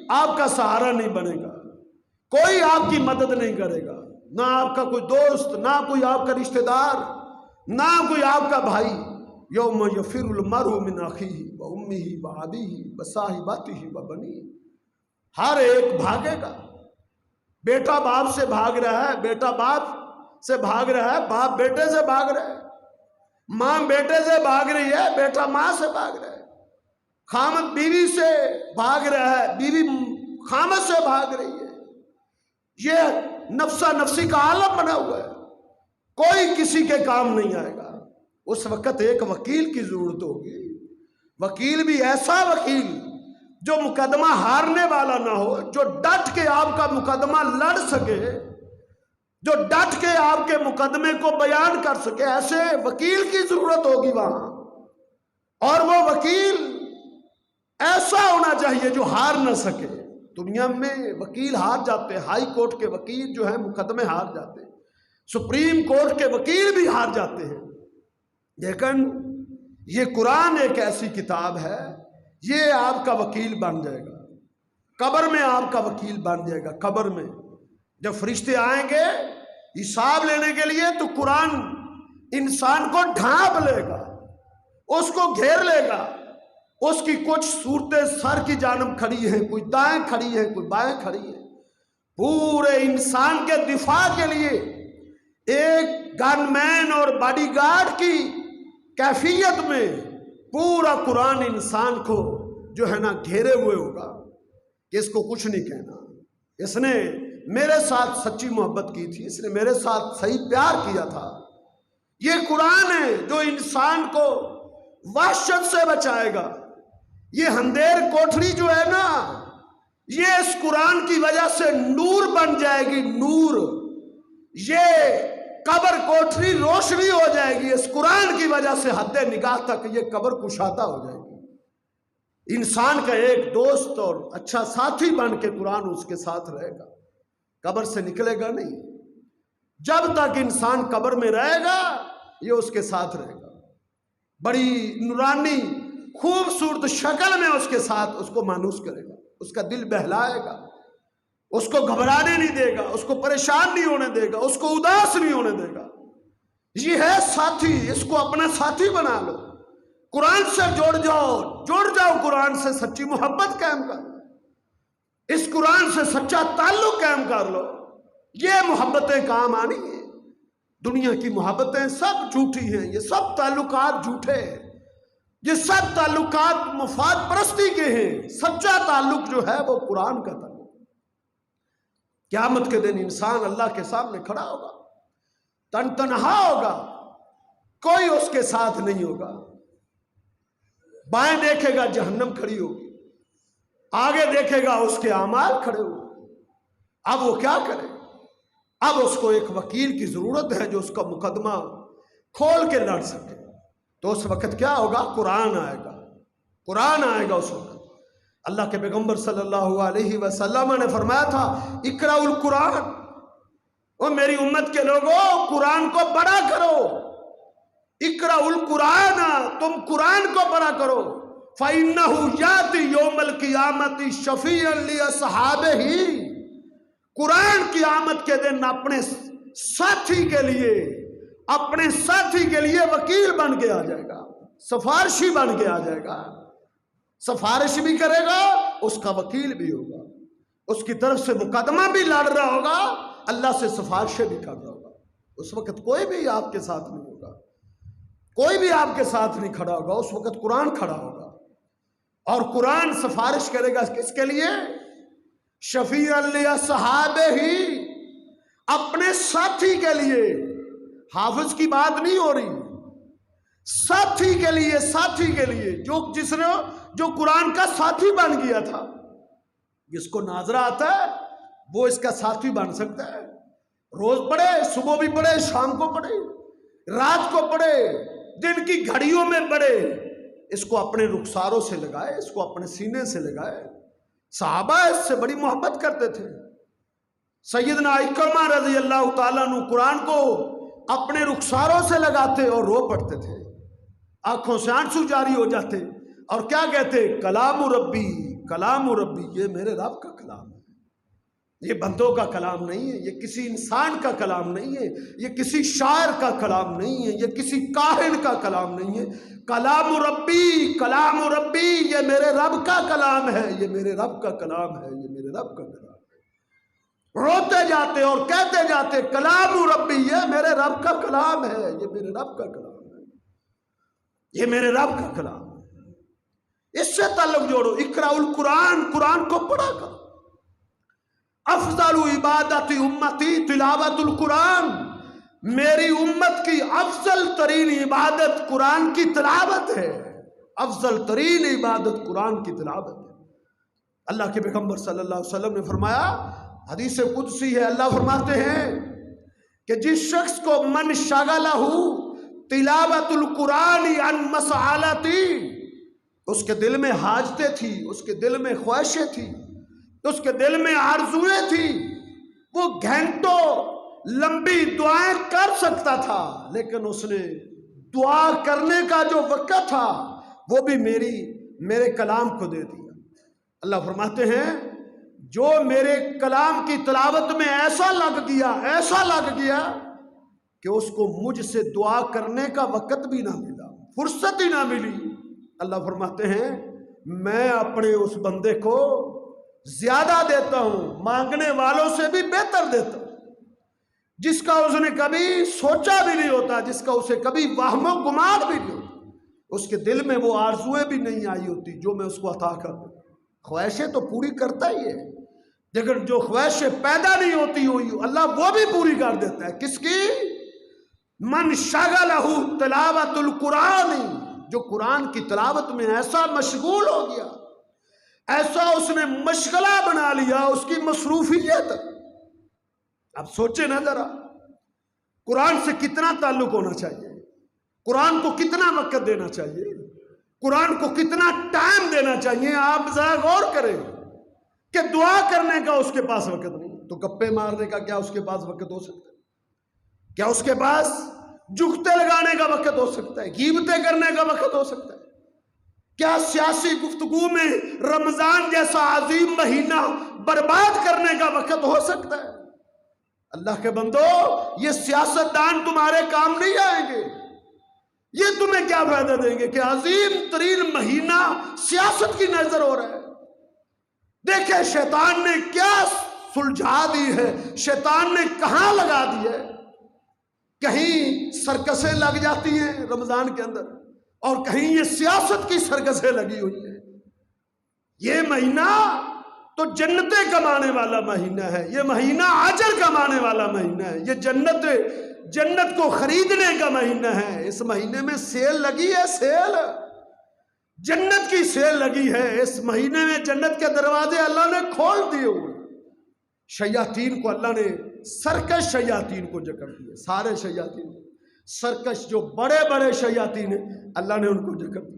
آپ کا سہارا نہیں بنے گا، کوئی آپ کی مدد نہیں کرے گا، نہ آپ کا کوئی دوست، نہ کوئی آپ کا رشتہ دار، نہ کوئی آپ کا بھائی۔ یوم یفر المرء من اخیہ وامہ وابیہ وصاحبتہ وبنیہ، ہر ایک بھاگے گا۔ بیٹا باپ سے بھاگ رہا ہے، بیٹا باپ سے بھاگ رہا ہے، باپ بیٹے سے بھاگ رہا ہے، ماں بیٹے سے بھاگ رہی ہے، بیٹا ماں سے بھاگ رہا ہے، خامد بیوی سے بھاگ رہا ہے، بیوی خامد سے بھاگ رہی ہے۔ یہ نفسا نفسی کا عالم بنا ہوا ہے، کوئی کسی کے کام نہیں آئے گا۔ اس وقت ایک وکیل کی ضرورت ہوگی، وکیل بھی ایسا وکیل جو مقدمہ ہارنے والا نہ ہو، جو ڈٹ کے آپ کا مقدمہ لڑ سکے، جو ڈٹ کے آپ کے مقدمے کو بیان کر سکے، ایسے وکیل کی ضرورت ہوگی وہاں۔ اور وہ وکیل ایسا ہونا چاہیے جو ہار نہ سکے۔ دنیا میں وکیل ہار جاتے ہیں، ہائی کورٹ کے وکیل جو ہیں مقدمے ہار جاتے ہیں، سپریم کورٹ کے وکیل بھی ہار جاتے ہیں، لیکن یہ قرآن ایک ایسی کتاب ہے، یہ آپ کا وکیل بن جائے گا، قبر میں آپ کا وکیل بن جائے گا۔ قبر میں جب فرشتے آئیں گے حساب لینے کے لیے تو قرآن انسان کو ڈھانپ لے گا، اس کو گھیر لے گا، اس کی کچھ صورتیں سر کی جانب کھڑی ہیں، کوئی دائیں کھڑی ہیں، کوئی بائیں کھڑی ہیں۔ پورے انسان کے دفاع کے لیے ایک گن مین اور باڈی گارڈ کی کیفیت میں پورا قرآن انسان کو جو ہے نا گھیرے ہوئے ہوگا کہ اس کو کچھ نہیں کہنا، اس نے میرے ساتھ سچی محبت کی تھی، اس نے میرے ساتھ صحیح پیار کیا تھا۔ یہ قرآن ہے جو انسان کو وحشت سے بچائے گا۔ یہ اندھیر کوٹھری جو ہے نا، یہ اس قرآن کی وجہ سے نور بن جائے گی، نور۔ یہ قبر کوٹھری روشنی ہو جائے گی، اس قرآن کی وجہ سے حد نگاہ تک یہ قبر کشادہ ہو جائے گی۔ انسان کا ایک دوست اور اچھا ساتھی بن کے قرآن اس کے ساتھ رہے گا، قبر سے نکلے گا نہیں۔ جب تک انسان قبر میں رہے گا یہ اس کے ساتھ رہے گا، بڑی نورانی خوبصورت شکل میں اس کے ساتھ اس کو مانوس کرے گا، اس کا دل بہلائے گا، اس کو گھبرانے نہیں دے گا، اس کو پریشان نہیں ہونے دے گا، اس کو اداس نہیں ہونے دے گا۔ یہ ہے ساتھی، اس کو اپنا ساتھی بنا لو، قرآن سے جڑ جاؤ، قرآن سے سچی محبت قائم کر لو، اس قرآن سے سچا تعلق قائم کر لو۔ یہ محبتیں کام آنی ہیں، دنیا کی محبتیں سب جھوٹی ہیں، یہ سب تعلقات جھوٹے ہیں، یہ سب تعلقات مفاد پرستی کے ہیں۔ سچا تعلق جو ہے وہ قرآن کا تعلق۔ قیامت کے دن انسان اللہ کے سامنے کھڑا ہوگا، تنہا ہوگا، کوئی اس کے ساتھ نہیں ہوگا۔ بائیں دیکھے گا جہنم کھڑی ہوگی، آگے دیکھے گا اس کے اعمال کھڑے ہوئے۔ اب وہ کیا کرے؟ اب اس کو ایک وکیل کی ضرورت ہے جو اس کا مقدمہ کھول کے لڑ سکے۔ تو اس وقت کیا ہوگا؟ قرآن آئے گا، قرآن آئے گا اس وقت۔ اللہ کے پیغمبر صلی اللہ علیہ وسلم نے فرمایا تھا، اقرأ القرآن، او میری امت کے لوگوں قرآن کو پڑھا کرو، اقرأ القرآن، تم قرآن کو پڑھا کرو، فَإِنَّهُ يَأْتِي يَوْمَ الْقِيَامَةِ شَفِيعًا لِأَصْحَابِهِ، قرآن قیامت کے دن اپنے ساتھی کے لیے وکیل بن کے آ جائے گا، سفارشی بن کے آ جائے گا، سفارش بھی کرے گا، اس کا وکیل بھی ہوگا، اس کی طرف سے مقدمہ بھی لڑ رہا ہوگا، اللہ سے سفارشیں بھی کر رہا ہوگا۔ اس وقت کوئی بھی آپ کے ساتھ نہیں ہوگا، کوئی بھی آپ کے ساتھ نہیں کھڑا ہوگا، اس وقت قرآن کھڑا ہوگا، اور قرآن سفارش کرے گا کس کے لیے؟ شفیع صحابہ ہی، اپنے ساتھی کے لیے۔ حافظ کی بات نہیں ہو رہی، ساتھی کے لیے، ساتھی کے لیے، جو قرآن کا ساتھی بن گیا تھا۔ جس کو ناظرہ آتا ہے وہ اس کا ساتھی بن سکتا ہے، روز پڑھے، صبح بھی پڑھے، شام کو پڑھے، رات کو پڑھے، دن کی گھڑیوں میں پڑھے، اس کو اپنے رخساروں سے لگائے، اس کو اپنے سینے سے لگائے۔ صحابہ اس سے بڑی محبت کرتے تھے۔ سیدنا اکرمہ رضی اللہ تعالیٰ عنہ قرآن کو اپنے رخساروں سے لگاتے اور رو پڑھتے تھے، آنکھوں سے آنسو جاری ہو جاتے، اور کیا کہتے؟ کلام ربی، کلام ربی، یہ میرے رب کا کلام ہے، یہ بندوں کا کلام نہیں ہے، یہ کسی انسان کا کلام نہیں ہے، یہ کسی شاعر کا کلام نہیں ہے، یہ کسی کاہن کا کلام نہیں ہے، کلام ربی، کلام ربی، یہ میرے رب کا کلام ہے، یہ میرے رب کا کلام ہے، یہ میرے رب کا کلام ہے۔ روتے جاتے اور کہتے جاتے کلام ربی، یہ میرے رب کا کلام ہے، یہ میرے رب کا کلام ہے، یہ میرے رب کا کلام ہے۔ اس سے تعلق جوڑو، اقرأ القرآن، قرآن کو پڑھا کرو۔ افضل عبادت امتی تلاوت القرآن، میری امت کی افضل ترین عبادت قرآن کی تلاوت ہے، افضل ترین عبادت قرآن کی تلاوت ہے۔ اللہ کے پیغمبر صلی اللہ علیہ وسلم نے فرمایا، حدیث قدسی ہے، اللہ فرماتے ہیں کہ جس شخص کو من شغلہ تلاوت القرآن عن مسالتی، اس کے دل میں حاجتیں تھی، اس کے دل میں خواہشیں تھی، اس کے دل میں آرزویں تھی، وہ گھنٹوں لمبی دعائیں کر سکتا تھا، لیکن اس نے دعا کرنے کا جو وقت تھا وہ بھی میرے کلام کو دے دیا۔ اللہ فرماتے ہیں جو میرے کلام کی تلاوت میں ایسا لگ گیا کہ اس کو مجھ سے دعا کرنے کا وقت بھی نہ ملا، فرصت ہی نہ ملی، اللہ فرماتے ہیں میں اپنے اس بندے کو زیادہ دیتا ہوں، مانگنے والوں سے بھی بہتر دیتا ہوں، جس کا اس نے کبھی سوچا بھی نہیں ہوتا، جس کا اسے کبھی وہم و گمان بھی نہیں ہوتا، اس کے دل میں وہ آرزویں بھی نہیں آئی ہوتی جو میں اس کو عطا کر دوں۔ خواہشیں تو پوری کرتا ہی ہے، لیکن جو خواہشیں پیدا نہیں ہوتی ہوئی اللہ وہ بھی پوری کر دیتا ہے۔ کس کی؟ من شغلہ تلاوت القرآن، جو قرآن کی تلاوت میں ایسا مشغول ہو گیا، ایسا اس نے مشغلہ بنا لیا، اس کی مصروفیت۔ اب سوچیں نا ذرا، قرآن سے کتنا تعلق ہونا چاہیے، قرآن کو کتنا وقت دینا چاہیے، قرآن کو کتنا ٹائم دینا چاہیے۔ آپ ذرا غور کریں کہ دعا کرنے کا اس کے پاس وقت نہیں، تو گپے مارنے کا کیا اس کے پاس وقت ہو سکتا ہے؟ کیا اس کے پاس جگتے لگانے کا وقت ہو سکتا ہے؟ غیبتیں کرنے کا وقت ہو سکتا ہے؟ کیا سیاسی گفتگو میں رمضان جیسا عظیم مہینہ برباد کرنے کا وقت ہو سکتا ہے؟ اللہ کے بندو، یہ سیاستدان تمہارے کام نہیں آئیں گے، یہ تمہیں کیا فائدہ دیں گے کہ عظیم ترین مہینہ سیاست کی نظر ہو رہا ہے۔ دیکھیں شیطان نے کیا سلجھا دی ہے، شیطان نے کہاں لگا دی ہے۔ کہیں سرکسیں لگ جاتی ہیں رمضان کے اندر، اور کہیں یہ سیاست کی سرکسیں لگی ہوئی ہیں۔ یہ مہینہ تو جنتیں کمانے والا مہینہ ہے، یہ مہینہ اجر کمانے والا مہینہ ہے، یہ جنت کو خریدنے کا مہینہ ہے۔ اس مہینے میں سیل لگی ہے، سیل، جنت کی سیل لگی ہے۔ اس مہینے میں جنت کے دروازے اللہ نے کھول دیے ہوئے، شیاطین کو اللہ نے، سرکش شیاطین کو جکڑ دیے، سارے شیاطین، سرکش جو بڑے بڑے شیاطین ہیں اللہ نے ان کو جکڑ دیا۔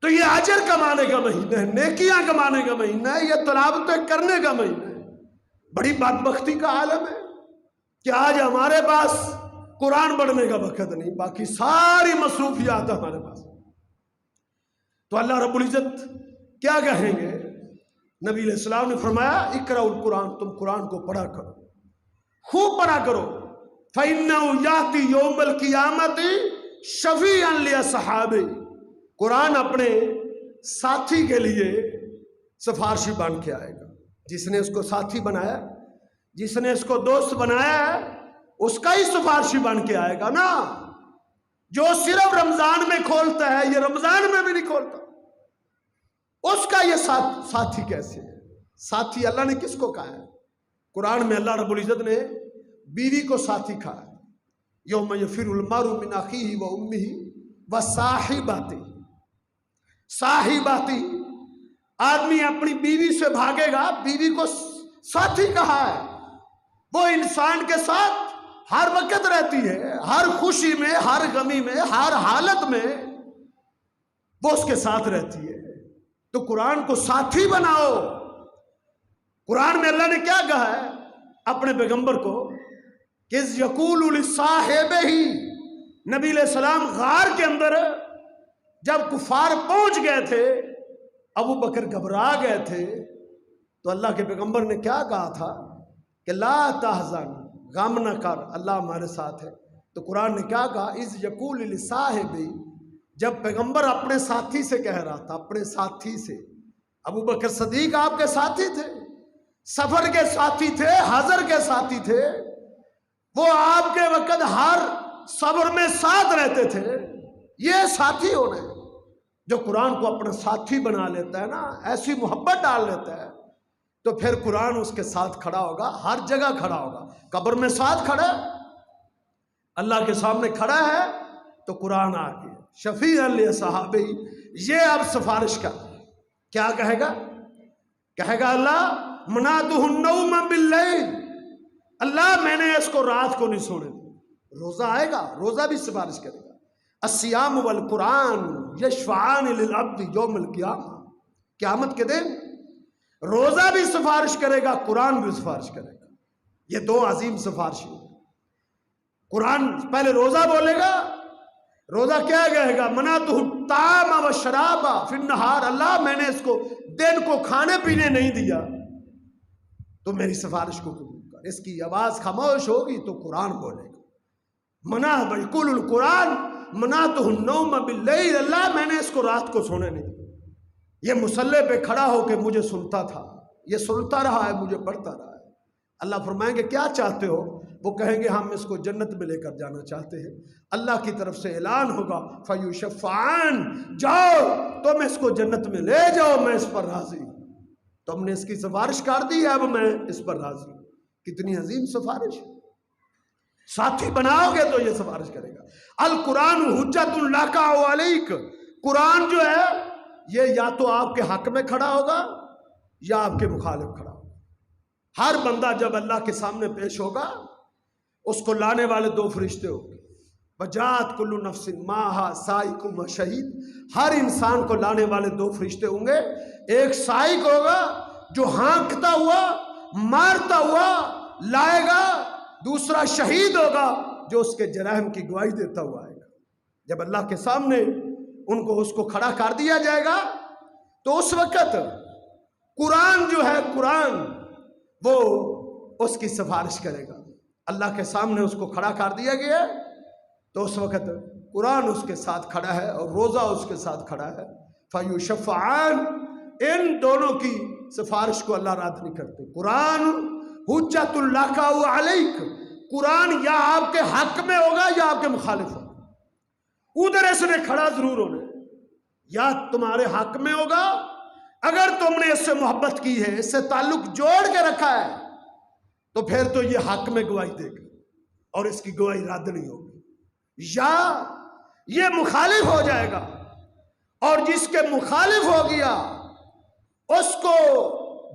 تو یہ اجر کمانے کا مہینہ ہے، نیکیاں کمانے کا مہینہ ہے، یہ تلاوتیں کرنے کا مہینہ ہے۔ بڑی بدبختی کا عالم ہے کہ آج ہمارے پاس قرآن پڑھنے کا وقت نہیں، باقی ساری مصروفیات ہمارے پاس۔ تو اللہ رب العزت کیا کہیں گے؟ نبی علیہ السلام نے فرمایا اقرأ القرآن، تم قرآن کو پڑھا کرو، خوب پڑھا کرو۔ فَإِنَّهُ يَأْتِي يَوْمَ الْقِيَامَةِ شَفِيعًا لِأَصْحَابِهِ، قرآن اپنے ساتھی کے لیے سفارشی بن کے آئے گا۔ جس نے اس کو ساتھی بنایا، جس نے اس کو دوست بنایا ہے، اس کا ہی سفارشی بن کے آئے گا نا۔ جو صرف رمضان میں کھولتا ہے یہ رمضان میں بھی نہیں کھولتا، اس کا یہ ساتھی کیسے ہے؟ ساتھی اللہ نے کس کو کہا ہے؟ قرآن میں اللہ رب العزت نے بیوی کو ساتھی کہا ہے، یوم یفر المرء من اخیہ و امہ و صاحباتہ، صاحباتی، آدمی اپنی بیوی سے بھاگے گا، بیوی کو ساتھی کہا ہے، وہ انسان کے ساتھ ہر وقت رہتی ہے، ہر خوشی میں، ہر غمی میں، ہر حالت میں وہ اس کے ساتھ رہتی ہے۔ تو قرآن کو ساتھی بناؤ۔ قرآن میں اللہ نے کیا کہا ہے اپنے پیغمبر کو کہ یقول لصاحبہ، نبی علیہ السلام غار کے اندر جب کفار پہنچ گئے تھے، ابو بکر گھبرا گئے تھے، تو اللہ کے پیغمبر نے کیا کہا تھا کہ لا تحزن، غم نہ کر، اللہ ہمارے ساتھ ہے۔ تو قرآن نے کیا کہا، اذ یقول لصاحبہ، جب پیغمبر اپنے ساتھی سے کہہ رہا تھا، اپنے ساتھی سے، ابو بکر صدیق آپ کے ساتھی تھے، سفر کے ساتھی تھے، حضر کے ساتھی تھے، وہ آپ کے وقت ہر صبر میں ساتھ رہتے تھے۔ یہ ساتھی ہونے جو قرآن کو اپنا ساتھی بنا لیتا ہے نا، ایسی محبت ڈال لیتا ہے، تو پھر قرآن اس کے ساتھ کھڑا ہوگا، ہر جگہ کھڑا ہوگا۔ قبر میں ساتھ کھڑا ہے، اللہ کے سامنے کھڑا ہے، تو قرآن آ گیا شفیع لصحابہ، یہ اب سفارش کر، کیا کہے گا؟ کہے گا اللہ منعتہ النوم باللیل، اللہ میں نے اس کو رات کو نہیں سونے دیا۔ روزہ آئے گا، روزہ بھی سفارش کرے گا۔ الصیام والقرآن یشفعان للعبد یوم القیامہ، قیامت کے دن روزہ بھی سفارش کرے گا، قرآن بھی سفارش کرے گا۔ یہ دو عظیم سفارشیں۔ قرآن پہلے روزہ بولے گا، روزہ کیا کہے گا؟ منعتہ الطعام والشراب فی النہار، اللہ میں نے اس کو دن کو کھانے پینے نہیں دیا، تو میری سفارش کو قبول کر۔ اس کی آواز خاموش ہوگی تو قرآن بولے گا، منع بالکل القرآن منعتہ النوم باللیل، اللہ میں نے اس کو رات کو سونے نہیں دیا۔ یہ مصلی پہ کھڑا ہو کے مجھے سنتا تھا، یہ سنتا رہا ہے، مجھے پڑھتا رہا ہے۔ اللہ فرمائیں گے کیا چاہتے ہو؟ وہ کہیں گے ہم اس کو جنت میں لے کر جانا چاہتے ہیں۔ اللہ کی طرف سے اعلان ہوگا فیشفعان، جاؤ تم اس کو جنت میں لے جاؤ، میں اس پر راضی ہوں، تم نے اس کی سفارش کر دی ہے، اب میں اس پر راضی ہوں۔ کتنی عظیم سفارش! ساتھی بناؤ گے تو یہ سفارش کرے گا۔ القرآن حجت لک و علیک، قرآن جو ہے یہ یا تو آپ کے حق میں کھڑا ہوگا یا آپ کے مخالف کھڑا ہوگا۔ ہر بندہ جب اللہ کے سامنے پیش ہوگا، اس کو لانے والے دو فرشتے ہوں گے، وجاءت کل نفس معہا سائق و شہید، ہر انسان کو لانے والے دو فرشتے ہوں گے، ایک سائق ہوگا جو ہانکتا ہوا مارتا ہوا لائے گا، دوسرا شہید ہوگا جو اس کے جرائم کی گواہی دیتا ہوا آئے گا۔ جب اللہ کے سامنے اس کو کھڑا کر دیا جائے گا، تو اس وقت قرآن جو ہے، قرآن وہ اس کی سفارش کرے گا۔ اللہ کے سامنے اس کو کھڑا کر دیا گیا ہے، تو اس وقت قرآن اس کے ساتھ کھڑا ہے اور روزہ اس کے ساتھ کھڑا ہے۔ فیشفعان، ان دونوں کی سفارش کو اللہ رد نہیں کرتے۔ قرآن حجت لک و علیک، قرآن یا آپ کے حق میں ہوگا یا آپ کے مخالف ہوگا۔ ادھر اس نے کھڑا ضرور ہونا ہے، یا تمہارے حق میں ہوگا، اگر تم نے اس سے محبت کی ہے، اس سے تعلق جوڑ کے رکھا ہے، تو پھر تو یہ حق میں گواہی دے گا اور اس کی گواہی رد نہیں ہوگی، یا یہ مخالف ہو جائے گا، اور جس کے مخالف ہو گیا اس کو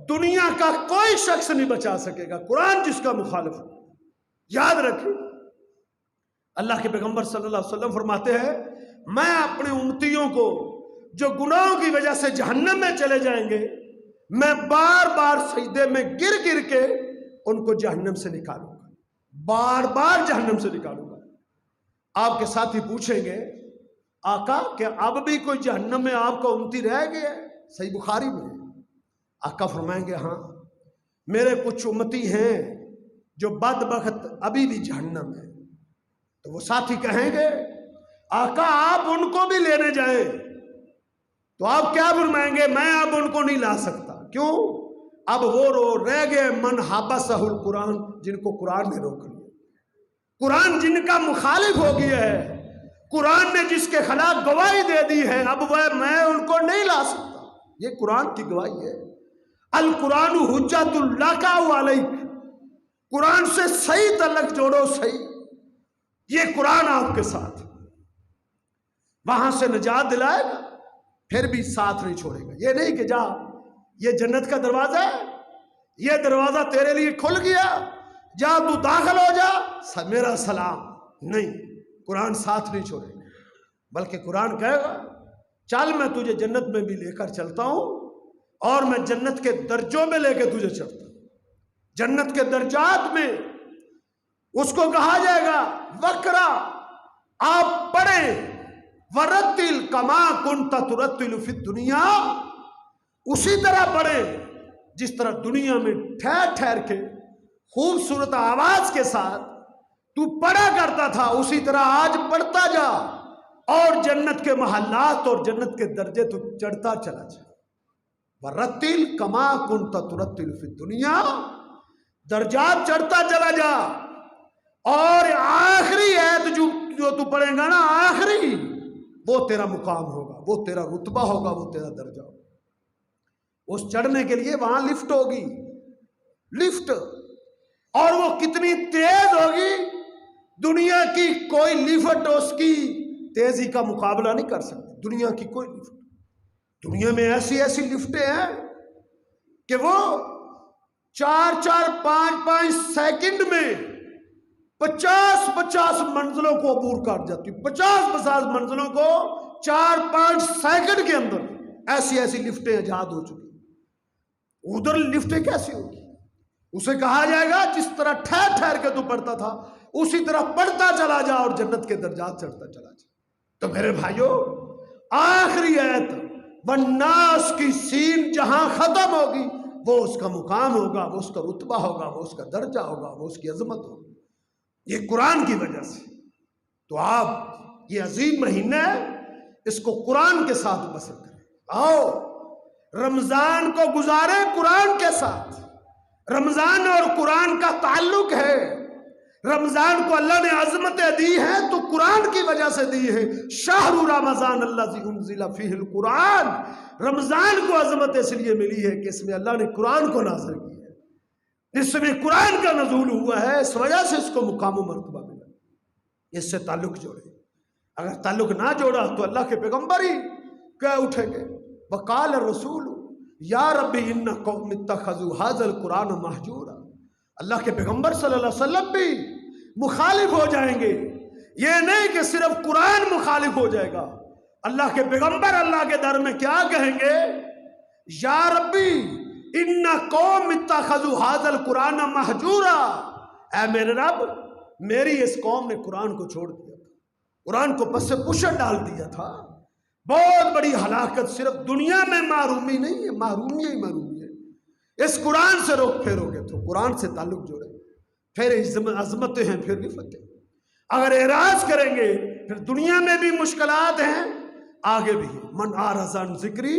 دنیا کا کوئی شخص نہیں بچا سکے گا، قرآن جس کا مخالف ہو۔ یاد رکھیں، اللہ کے پیغمبر صلی اللہ علیہ وسلم فرماتے ہیں میں اپنے امتیوں کو جو گناہوں کی وجہ سے جہنم میں چلے جائیں گے، میں بار بار سجدے میں گر گر کے ان کو جہنم سے نکالوں گا، بار بار جہنم سے نکالوں گا۔ آپ کے ساتھی پوچھیں گے آقا کہ اب بھی کوئی جہنم میں آپ کا امتی رہ گیا ہے؟ صحیح بخاری میں آقا فرمائیں گے ہاں، میرے کچھ امتی ہیں جو بدبخت ابھی بھی جہنم ہے۔ تو وہ ساتھی کہیں گے آقا آپ ان کو بھی لینے جائیں، تو آپ کیا فرمائیں گے؟ میں اب ان کو نہیں لا سکتا۔ کیوں؟ اب وہ رہ گئے من حبسہ القرآن، جن کو قرآن نے روک لیا۔ قرآن جن کا مخالف ہو گیا ہے، قرآن نے جس کے خلاف گواہی دے دی ہے اب وہ میں ان کو نہیں لا سکتا. یہ قرآن کی گواہی ہے. القرآن حجت لک و علیک. قرآن سے صحیح تعلق جوڑو. صحیح یہ قرآن آپ کے ساتھ وہاں سے نجات دلائے گا، پھر بھی ساتھ نہیں چھوڑے گا. یہ نہیں کہ جا یہ جنت کا دروازہ ہے، یہ دروازہ تیرے لیے کھل گیا، جا تو داخل ہو جا، میرا سلام. نہیں، قرآن ساتھ نہیں چھوڑے گا، بلکہ قرآن کہے گا چل میں تجھے جنت میں بھی لے کر چلتا ہوں، اور میں جنت کے درجوں میں لے کے تجھے چلتا ہوں. جنت کے درجات میں اس کو کہا جائے گا وقرا، آپ پڑھیں، ورتل کما کنت ترتل فی الدنیا، اسی طرح پڑھیں جس طرح دنیا میں ٹھہر ٹھہر کے خوبصورت آواز کے ساتھ تو پڑھا کرتا تھا، اسی طرح آج پڑھتا جا اور جنت کے محلات اور جنت کے درجے تو چڑھتا چلا جا. ورتل کما کنت ترتل فی الدنیا، درجات چڑھتا چلا جا. اور آخری ایت جو تو پڑھے گا نا، آخری وہ تیرا مقام ہوگا، وہ تیرا رتبہ ہوگا، وہ تیرا درجہ ہوگا. اس چڑھنے کے لیے وہاں لفٹ ہوگی، لفٹ، اور وہ کتنی تیز ہوگی، دنیا کی کوئی لفٹ اس کی تیزی کا مقابلہ نہیں کر سکتی. دنیا کی کوئی لفٹ. دنیا میں ایسی ایسی لفٹیں ہیں کہ وہ 4-4 5-5 سیکنڈ میں 50-50 منزلوں کو عبور کر جاتی. 50-50 منزلوں کو 4-5 سیکنڈ کے اندر ایسی ایسی لفٹیں ایجاد ہو چکی. ادھر لفٹیں کیسی ہوگی؟ اسے کہا جائے گا جس طرح ٹھہر ٹھہر کے تو پڑھتا تھا اسی طرح پڑھتا چلا جا اور جنت کے درجات چڑھتا چلا جا. تو میرے بھائیوں، آخری آیت والناس کی سین جہاں ختم ہوگی وہ اس کا مقام ہوگا، وہ اس کا رتبہ ہوگا، وہ اس کا درجہ ہوگا، وہ اس کی عظمت ہوگی. یہ قرآن کی وجہ سے. تو آپ یہ عظیم مہینہ ہے، اس کو قرآن کے ساتھ بسر کریں. آؤ رمضان کو گزاریں قرآن کے ساتھ. رمضان اور قرآن کا تعلق ہے. رمضان کو اللہ نے عظمتیں دی ہیں تو قرآن کی وجہ سے دی ہے. شہر رمضان الذی انزل فیہ القرآن. رمضان کو عظمت اس لیے ملی ہے کہ اس میں اللہ نے قرآن کو نازل کیا ہے، اس میں قرآن کا نزول ہوا ہے، اس وجہ سے اس کو مقام و مرتبہ ملا. اس سے تعلق جوڑے. اگر تعلق نہ جوڑا تو اللہ کے پیغمبر ہی کہہ اٹھیں گے وقال الرسول یا ربی ان قوم اتخذوا ھذا القرآن مہجورا. اللہ کے پیغمبر صلی اللہ علیہ وسلم بھی مخالف ہو جائیں گے. یہ نہیں کہ صرف قرآن مخالف ہو جائے گا، اللہ کے پیغمبر اللہ کے در میں کیا کہیں گے؟ یا ربی ان قوم اتخذوا ھذا القرآن مہجورا. اے میرے رب، میری اس قوم نے قرآن کو چھوڑ دیا تھا، قرآن کو پس پشت ڈال دیا تھا. بہت بڑی ہلاکت صرف دنیا میں محرومی نہیں ہے، محرومی ہی محرومی ہے. اس قرآن سے روک پھیرو گے تو قرآن سے تعلق جوڑے، پھر عظمتیں ہیں، پھر رفتیں. اگر اعراض کریں گے پھر دنیا میں بھی مشکلات ہیں، آگے بھی. من اعرض عن ذکری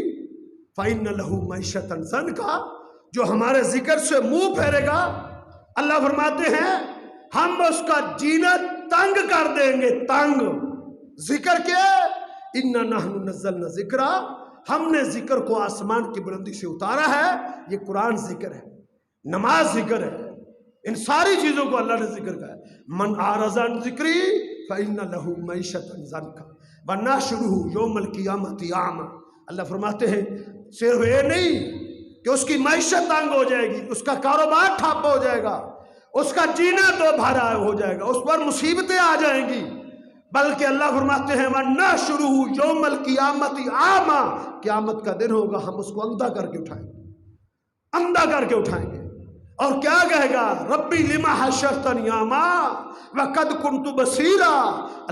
فإن له معیشۃ ضنکا. جو ہمارے ذکر سے منہ پھیرے گا، اللہ فرماتے ہیں ہم اس کا جینا تنگ کر دیں گے. تنگ. ذکر کیا؟ اِنَّا نَحْنُ نَزَّلْنَا ذِکْرَا. ہم نے ذکر کو آسمان کی بلندی سے اتارا ہے. یہ قرآن ذکر ہے، نماز ذکر ہے، ان ساری چیزوں کو اللہ نے ذکر کہا ہے. من اعرض عن ذکری فإن له معیشۃ ضنکا ونحشرہ یوم القیامۃ اعمی. اللہ فرماتے ہیں صرف یہ نہیں کہ اس کی معیشت تنگ ہو جائے گی، اس کا کاروبار ٹھپ ہو جائے گا، اس کا جینا تو بھرا ہو جائے گا، اس پر مصیبتیں آ جائیں گی، بلکہ اللہ فرماتے ہیں وَنَحْشُرُهُ يَوْمَ الْقِيَامَةِ أَعْمَىٰ. قیامت کا دن ہوگا، ہم اس کو اندھا کر کے اٹھائیں گے، اندھا کر کے اٹھائیں گے. اور کیا کہے گا؟ ربی لما حشرتنی اعمیٰ وقد كنت بصیرا.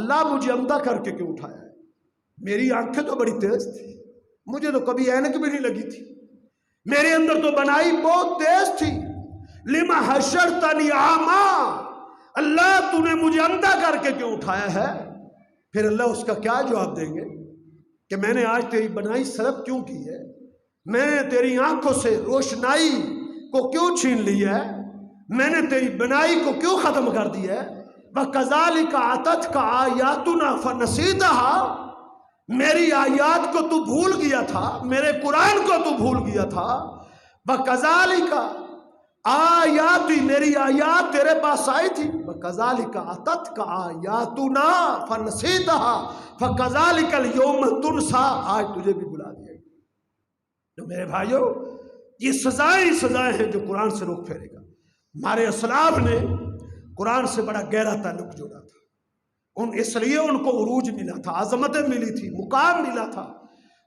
اللہ مجھے اندھا کر کے کیوں اٹھایا ہے؟ میری آنکھیں تو بڑی تیز تھی، مجھے تو کبھی اینک بھی نہیں لگی تھی، میرے اندر تو بنائی بہت تیز تھی. لما حشرتنی اعمیٰ. اللہ تو نے مجھے اندھا کر کے کیوں اٹھایا ہے؟ پھر اللہ اس کا کیا جواب دیں گے کہ میں نے آج تیری بنائی سلب کیوں کی ہے، میں نے تیری آنکھوں سے روشنائی کو کیوں چھین لی ہے، میں نے تیری بنائی کو کیوں ختم کر دیا ہے. وَكَذَلِكَ عَتَتْكَ آیَاتُنَا فَنَسِيتَهَا، میری آیات کو تو بھول گیا تھا، میرے قرآن کو تو بھول گیا تھا. وَكَذَلِكَ آیاتی، میری آیات تیرے پاس آئی تھی. وَكَذَلِكَ عَتَتْكَ آیَاتُنَا فَنَسِيتَهَا فَكَذَلِكَ الْيَوْمَ تُنْسَىٰ، آج تجھے بھی بلا دیا گیا. تو میرے بھائیو، یہ سزائیں ہیں جو قرآن سے رخ پھیرے گا. ہمارے اسلاف نے قرآن سے بڑا گہرا تعلق جوڑا تھا، اس لیے ان کو عروج ملا تھا، عظمتیں ملی تھی، مقام ملا تھا.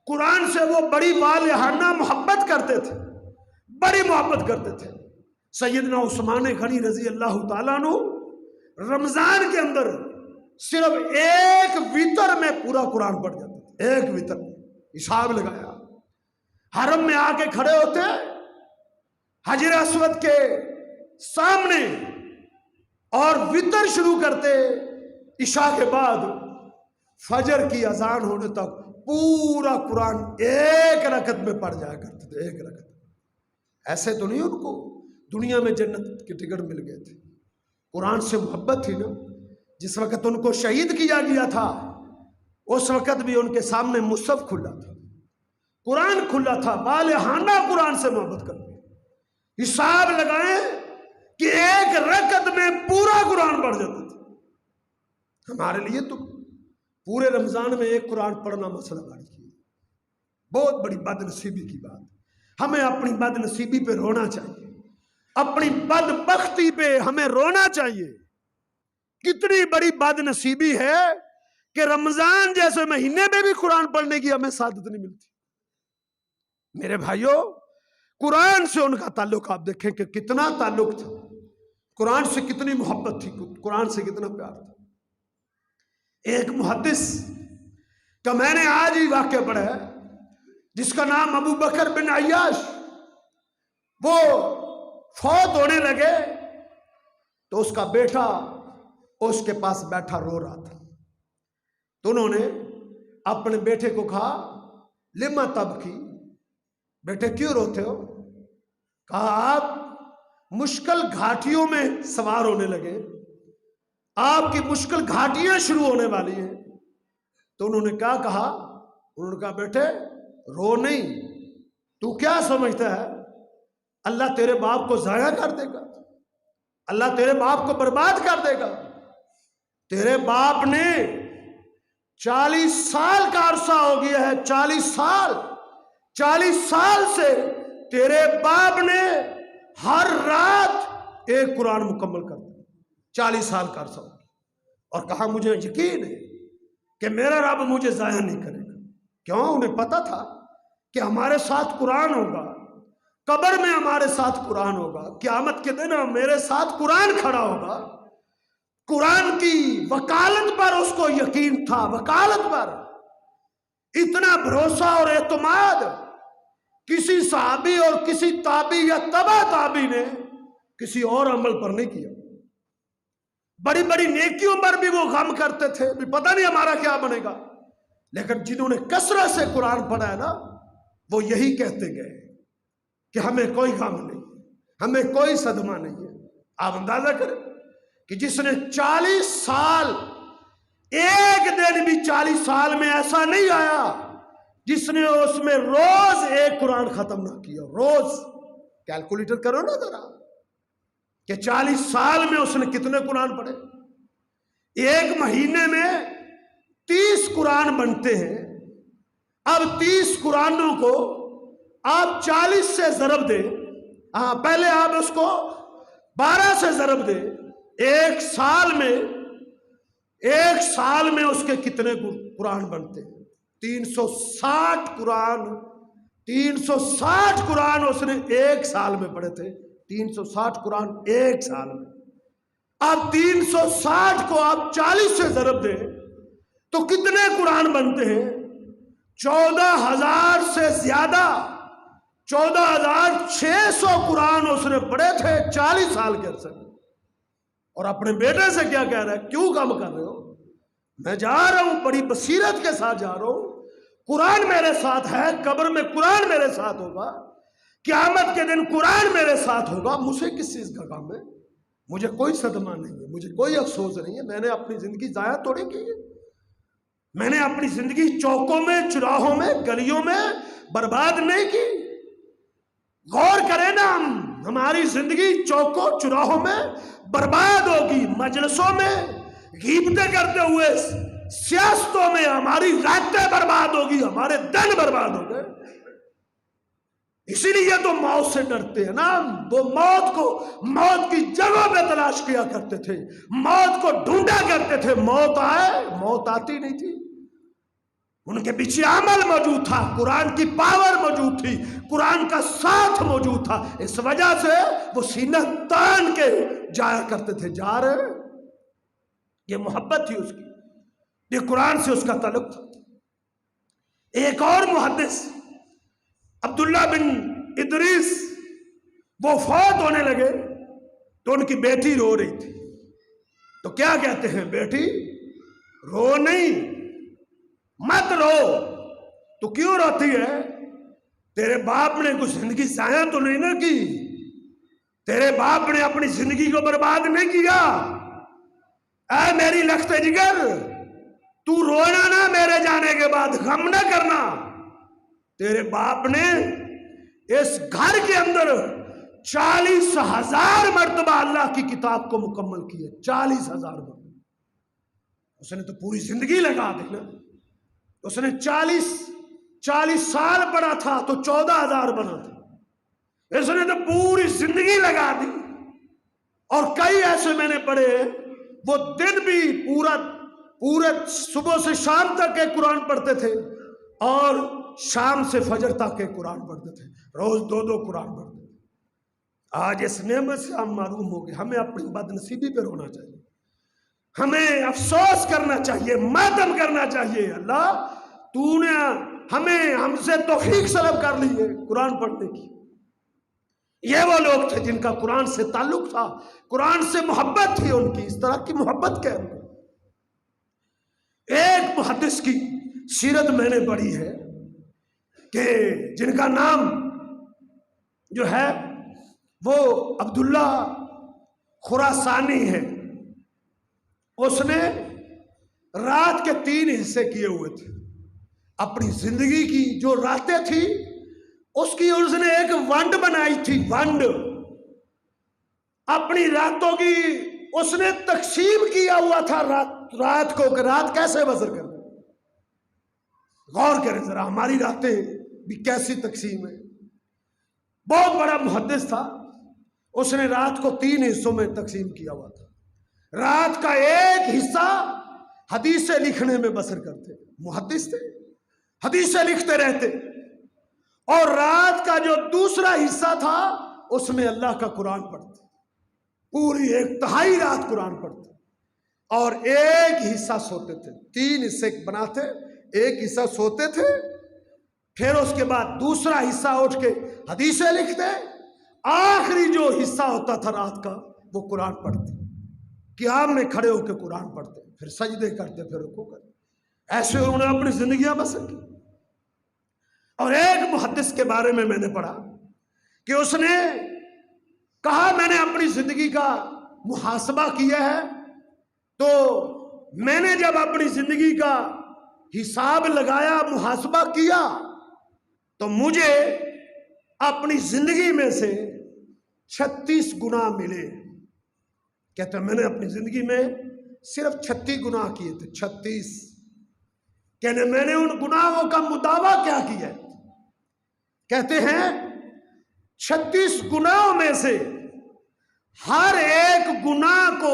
قرآن سے وہ بڑی والہانہ محبت کرتے تھے، بڑی محبت کرتے تھے. سیدنا عثمان غنی رضی اللہ تعالیٰ عنہ رمضان کے اندر صرف ایک وتر میں پورا قرآن پڑھ جاتے تھے. ایک وتر میں حساب لگایا، حرم میں آ کے کھڑے ہوتے، حجر اسود کے سامنے، اور وتر شروع کرتے. عشاء کے بعد فجر کی اذان ہونے تک پورا قرآن ایک رکعت میں پڑھ جایا کرتے تھے، ایک رکعت. ایسے تو نہیں ان کو دنیا میں جنت کے ٹکٹ مل گئے تھے. قرآن سے محبت تھی نا. جس وقت ان کو شہید کیا گیا تھا اس وقت بھی ان کے سامنے مصحف کھلا تھا، قرآن کھلا تھا. والہانہ قرآن سے محبت کرتے. حساب لگائیں کہ ایک رکعت میں پورا قرآن پڑھ جاتے تھے. ہمارے لیے تو پورے رمضان میں ایک قرآن پڑھنا مسئلہ بڑی کی، بہت بڑی بد نصیبی کی بات. ہمیں اپنی بد نصیبی پہ رونا چاہیے، اپنی بدبختی پہ ہمیں رونا چاہیے. کتنی بڑی بد نصیبی ہے کہ رمضان جیسے مہینے میں بھی قرآن پڑھنے کی ہمیں سعادت نہیں ملتی. میرے بھائیوں، قرآن سے ان کا تعلق آپ دیکھیں کہ کتنا تعلق تھا، قرآن سے کتنی محبت تھی، قرآن سے کتنا پیار تھا. ایک محدث کا میں نے آج ہی واقعہ پڑھا ہے، جس کا نام ابو بکر بن عیاش. وہ فوت ہونے لگے تو اس کا بیٹا اس کے پاس بیٹھا رو رہا تھا. تو انہوں نے اپنے بیٹے کو کہا لما تبکی، بیٹے کیوں روتے ہو؟ کہا آپ مشکل گھاٹیوں میں سوار ہونے لگے، آپ کی مشکل گھاٹیاں شروع ہونے والی ہیں. تو انہوں نے کیا کہا؟ انہوں نے کہا بیٹے رو نہیں، تو کیا سمجھتا ہے اللہ تیرے باپ کو ضائع کر دے گا؟ اللہ تیرے باپ کو برباد کر دے گا؟ تیرے باپ نے 40 سال کا عرصہ ہو گیا ہے، 40 سال سے تیرے باپ نے ہر رات ایک قرآن مکمل کر دیا. 40 سال کا عرصہ. اور کہا مجھے یقین ہے کہ میرا رب مجھے ضائع نہیں کرے گا. کیوں؟ انہیں پتا تھا کہ ہمارے ساتھ قرآن ہوگا، قبر میں ہمارے ساتھ قرآن ہوگا، قیامت کے دن میرے ساتھ قرآن کھڑا ہوگا. قرآن کی وکالت پر اس کو یقین تھا، وکالت پر اتنا بھروسہ اور اعتماد کسی صحابی اور کسی تابعی یا تبع تابعی نے کسی اور عمل پر نہیں کیا. بڑی بڑی نیکیوں پر بھی وہ غم کرتے تھے، بھی پتہ نہیں ہمارا کیا بنے گا. لیکن جنہوں نے کثرت سے قرآن پڑھا ہے نا، وہ یہی کہتے گئے کہ ہمیں کوئی غم نہیں، ہمیں کوئی صدمہ نہیں ہے. آپ اندازہ کریں کہ جس نے 40 سال، ایک دن بھی 40 سال میں ایسا نہیں آیا جس نے اس میں روز ایک قرآن ختم نہ کیا. روز کیلکولیٹر کرو نا ذرا کہ 40 سال میں اس نے کتنے قرآن پڑھے. ایک مہینے میں 30 قرآن بنتے ہیں. اب 30 قرآنوں کو آپ 40 سے ضرب دیں، پہلے آپ اس کو 12 سے ضرب دیں. ایک سال میں اس کے کتنے قرآن بنتے ہیں؟ 360 قرآن. 360 قرآن اس نے ایک سال میں پڑھے تھے. 360 قرآن ایک سال میں. اب 360 کو آپ 40 سے ضرب دیں تو کتنے قرآن بنتے ہیں؟ 14,000 سے زیادہ. 14,600 قرآن اس نے پڑھے تھے 40 سال کے عرصے میں. اور اپنے بیٹے سے کیا کہہ رہا ہے؟ کیوں کام کر رہے ہو؟ میں جا رہا ہوں، بڑی بصیرت کے ساتھ جا رہا ہوں. قرآن میرے ساتھ ہے، قبر میں قرآن میرے ساتھ ہوگا، قیامت کے دن قرآن میرے ساتھ ہوگا. مجھے کس چیز کا کام ہے؟ مجھے کوئی صدمہ نہیں ہے، مجھے کوئی افسوس نہیں ہے، میں نے اپنی زندگی ضائع تھوڑی کی ہے، میں نے اپنی زندگی چوکوں میں، چراہوں میں، گلیوں میں برباد نہیں کی۔ غور کریں نا، ہماری زندگی چوکوں چراہوں میں برباد ہوگی، مجلسوں میں غیبتیں کرتے ہوئے، سیاستوں میں ہماری راتیں برباد ہوگی، ہمارے دن برباد ہو گئے۔ اسی لیے تو موت سے ڈرتے ہیں نا، وہ موت کی جگہوں پہ تلاش کیا کرتے تھے، موت کو ڈھونڈا کرتے تھے، موت آئے، موت آتی نہیں تھی، ان کے پیچھے عمل موجود تھا، قرآن کی پاور موجود تھی، قرآن کا ساتھ موجود تھا، اس وجہ سے وہ سینہ تان کے جایا کرتے تھے۔ جا رہے، یہ محبت تھی اس کی، یہ قرآن سے اس کا تعلق تھا۔ ایک اور محدث عبداللہ بن ادریس، وہ فوت ہونے لگے تو ان کی بیٹی رو رہی تھی، تو کیا کہتے ہیں، بیٹی رو نہیں، مت رو، تو کیوں روتی ہے؟ تیرے باپ نے کچھ زندگی ضائع تو نہیں نہ کی، تیرے باپ نے اپنی زندگی کو برباد نہیں کیا، اے میری لخت جگر، تو رونا نہ میرے جانے کے بعد، غم نہ کرنا، تیرے باپ نے اس گھر کے اندر 40,000 مرتبہ اللہ کی کتاب کو مکمل کیا، 40,000 مرتبہ، اس نے تو پوری زندگی لگا دی نا، اس نے 40 سال پڑھا تھا تو 14,000 بنا تھا، اس نے تو پوری زندگی لگا دی۔ اور کئی ایسے میں نے پڑھے، وہ دن بھی پورے صبح سے شام تک کے قرآن پڑھتے تھے، اور شام سے فجر تک کے قرآن پڑھتے تھے، روز 2 قرآن پڑھتے تھے۔ آج اس نعمت سے ہم معروم ہو گئے، ہمیں اپنی بد نصیبی پہ رونا چاہیے، ہمیں افسوس کرنا چاہیے، ماتم کرنا چاہیے، اللہ تو نے ہم سے توفیق طلب کر لی ہے قرآن پڑھنے کی۔ یہ وہ لوگ تھے جن کا قرآن سے تعلق تھا، قرآن سے محبت تھی ان کی، اس طرح کی محبت کیا ہے۔ ایک محدث کی سیرت میں نے پڑھی ہے کہ جن کا نام جو ہے وہ عبداللہ خراسانی ہے، اس نے رات کے 3 حصے کیے ہوئے تھے، اپنی زندگی کی جو راتیں تھی اس کی اس نے ایک ونڈ بنائی تھی، ونڈ اپنی راتوں کی اس نے تقسیم کیا ہوا تھا، رات کو کہ رات کیسے بسر کرنا۔ غور کریں ذرا، ہماری راتیں بھی کیسی تقسیم ہے۔ بہت بڑا محدث تھا، اس نے رات کو 3 حصوں میں تقسیم کیا ہوا تھا، رات کا ایک حصہ حدیثیں لکھنے میں بسر کرتے، محدث تھے، حدیثیں لکھتے رہتے، اور رات کا جو دوسرا حصہ تھا اس میں اللہ کا قرآن پڑھتے، پوری 1/3 رات قرآن پڑھتے، اور ایک حصہ سوتے تھے، 3 حصے بناتے، ایک حصہ سوتے تھے، پھر اس کے بعد دوسرا حصہ اٹھ کے حدیثیں لکھتے، آخری جو حصہ ہوتا تھا رات کا وہ قرآن پڑھتے، قیام میں کھڑے ہو کے قرآن پڑھتے، پھر سجدے کرتے، پھر رکوع کرتے، ایسے انہوں نے اپنی زندگیاں بسر کی۔ اور ایک محدث کے بارے میں نے پڑھا کہ اس نے کہا میں نے اپنی زندگی کا محاسبہ کیا ہے، تو میں نے جب اپنی زندگی کا حساب لگایا، محاسبہ کیا، تو مجھے اپنی زندگی میں سے 36 گناہ ملے۔ کہتے ہیں میں نے اپنی زندگی میں صرف 36 گناہ کیے تھے، 36۔ کہنے میں نے ان گناہوں کا مداوع کیا کیا ہے؟ کہتے ہیں 36 گناہوں میں سے ہر ایک گناہ کو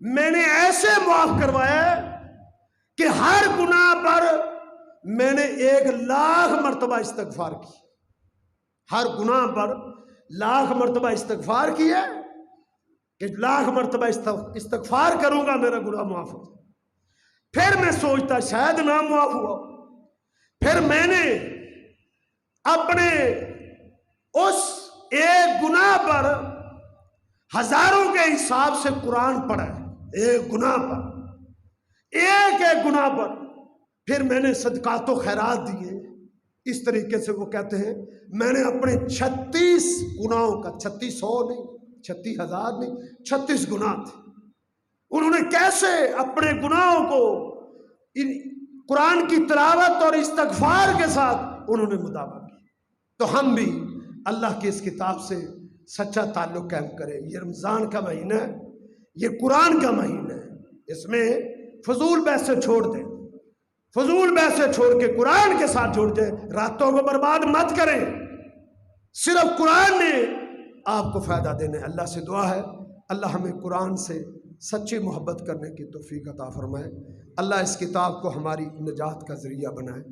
میں نے ایسے معاف کروایا کہ ہر گناہ پر میں نے 1,00,000 مرتبہ استغفار کی، ہر گناہ پر 1,00,000 مرتبہ استغفار کیا کہ 1,00,000 مرتبہ استغفار کروں گا میرا گناہ معاف ہو جائے۔ پھر میں سوچتا شاید نہ معاف ہوا، پھر میں نے اپنے اس ایک گناہ پر ہزاروں کے حساب سے قرآن پڑھا ہے، ایک گناہ پر، ایک گناہ پر، پھر میں نے صدقات و خیرات دیے۔ اس طریقے سے وہ کہتے ہیں میں نے اپنے 36 گناہوں کا، 3600 نہیں، 36,000 نہیں 36 گناہ تھے. انہوں نے کیسے اپنے گناہوں کو قرآن کی تلاوت اور استغفار کے ساتھ انہوں نے مداوع کی. تو ہم بھی اللہ کی اس کتاب سے سچا تعلق قائم کریں. یہ رمضان کا مہینہ ہے، یہ قرآن کا مہینہ ہے. اس میں فضول بحثیں چھوڑ دیں، فضول بحثیں چھوڑ کے قرآن کے ساتھ جوڑ دیں. راتوں کو برباد مت کریں. صرف قرآن نے آپ کو فائدہ دینا ہے. اللہ سے دعا ہے اللہ ہمیں قرآن سے سچی محبت کرنے کی توفیق عطا فرمائے. اللہ اس کتاب کو ہماری نجات کا ذریعہ بنائے.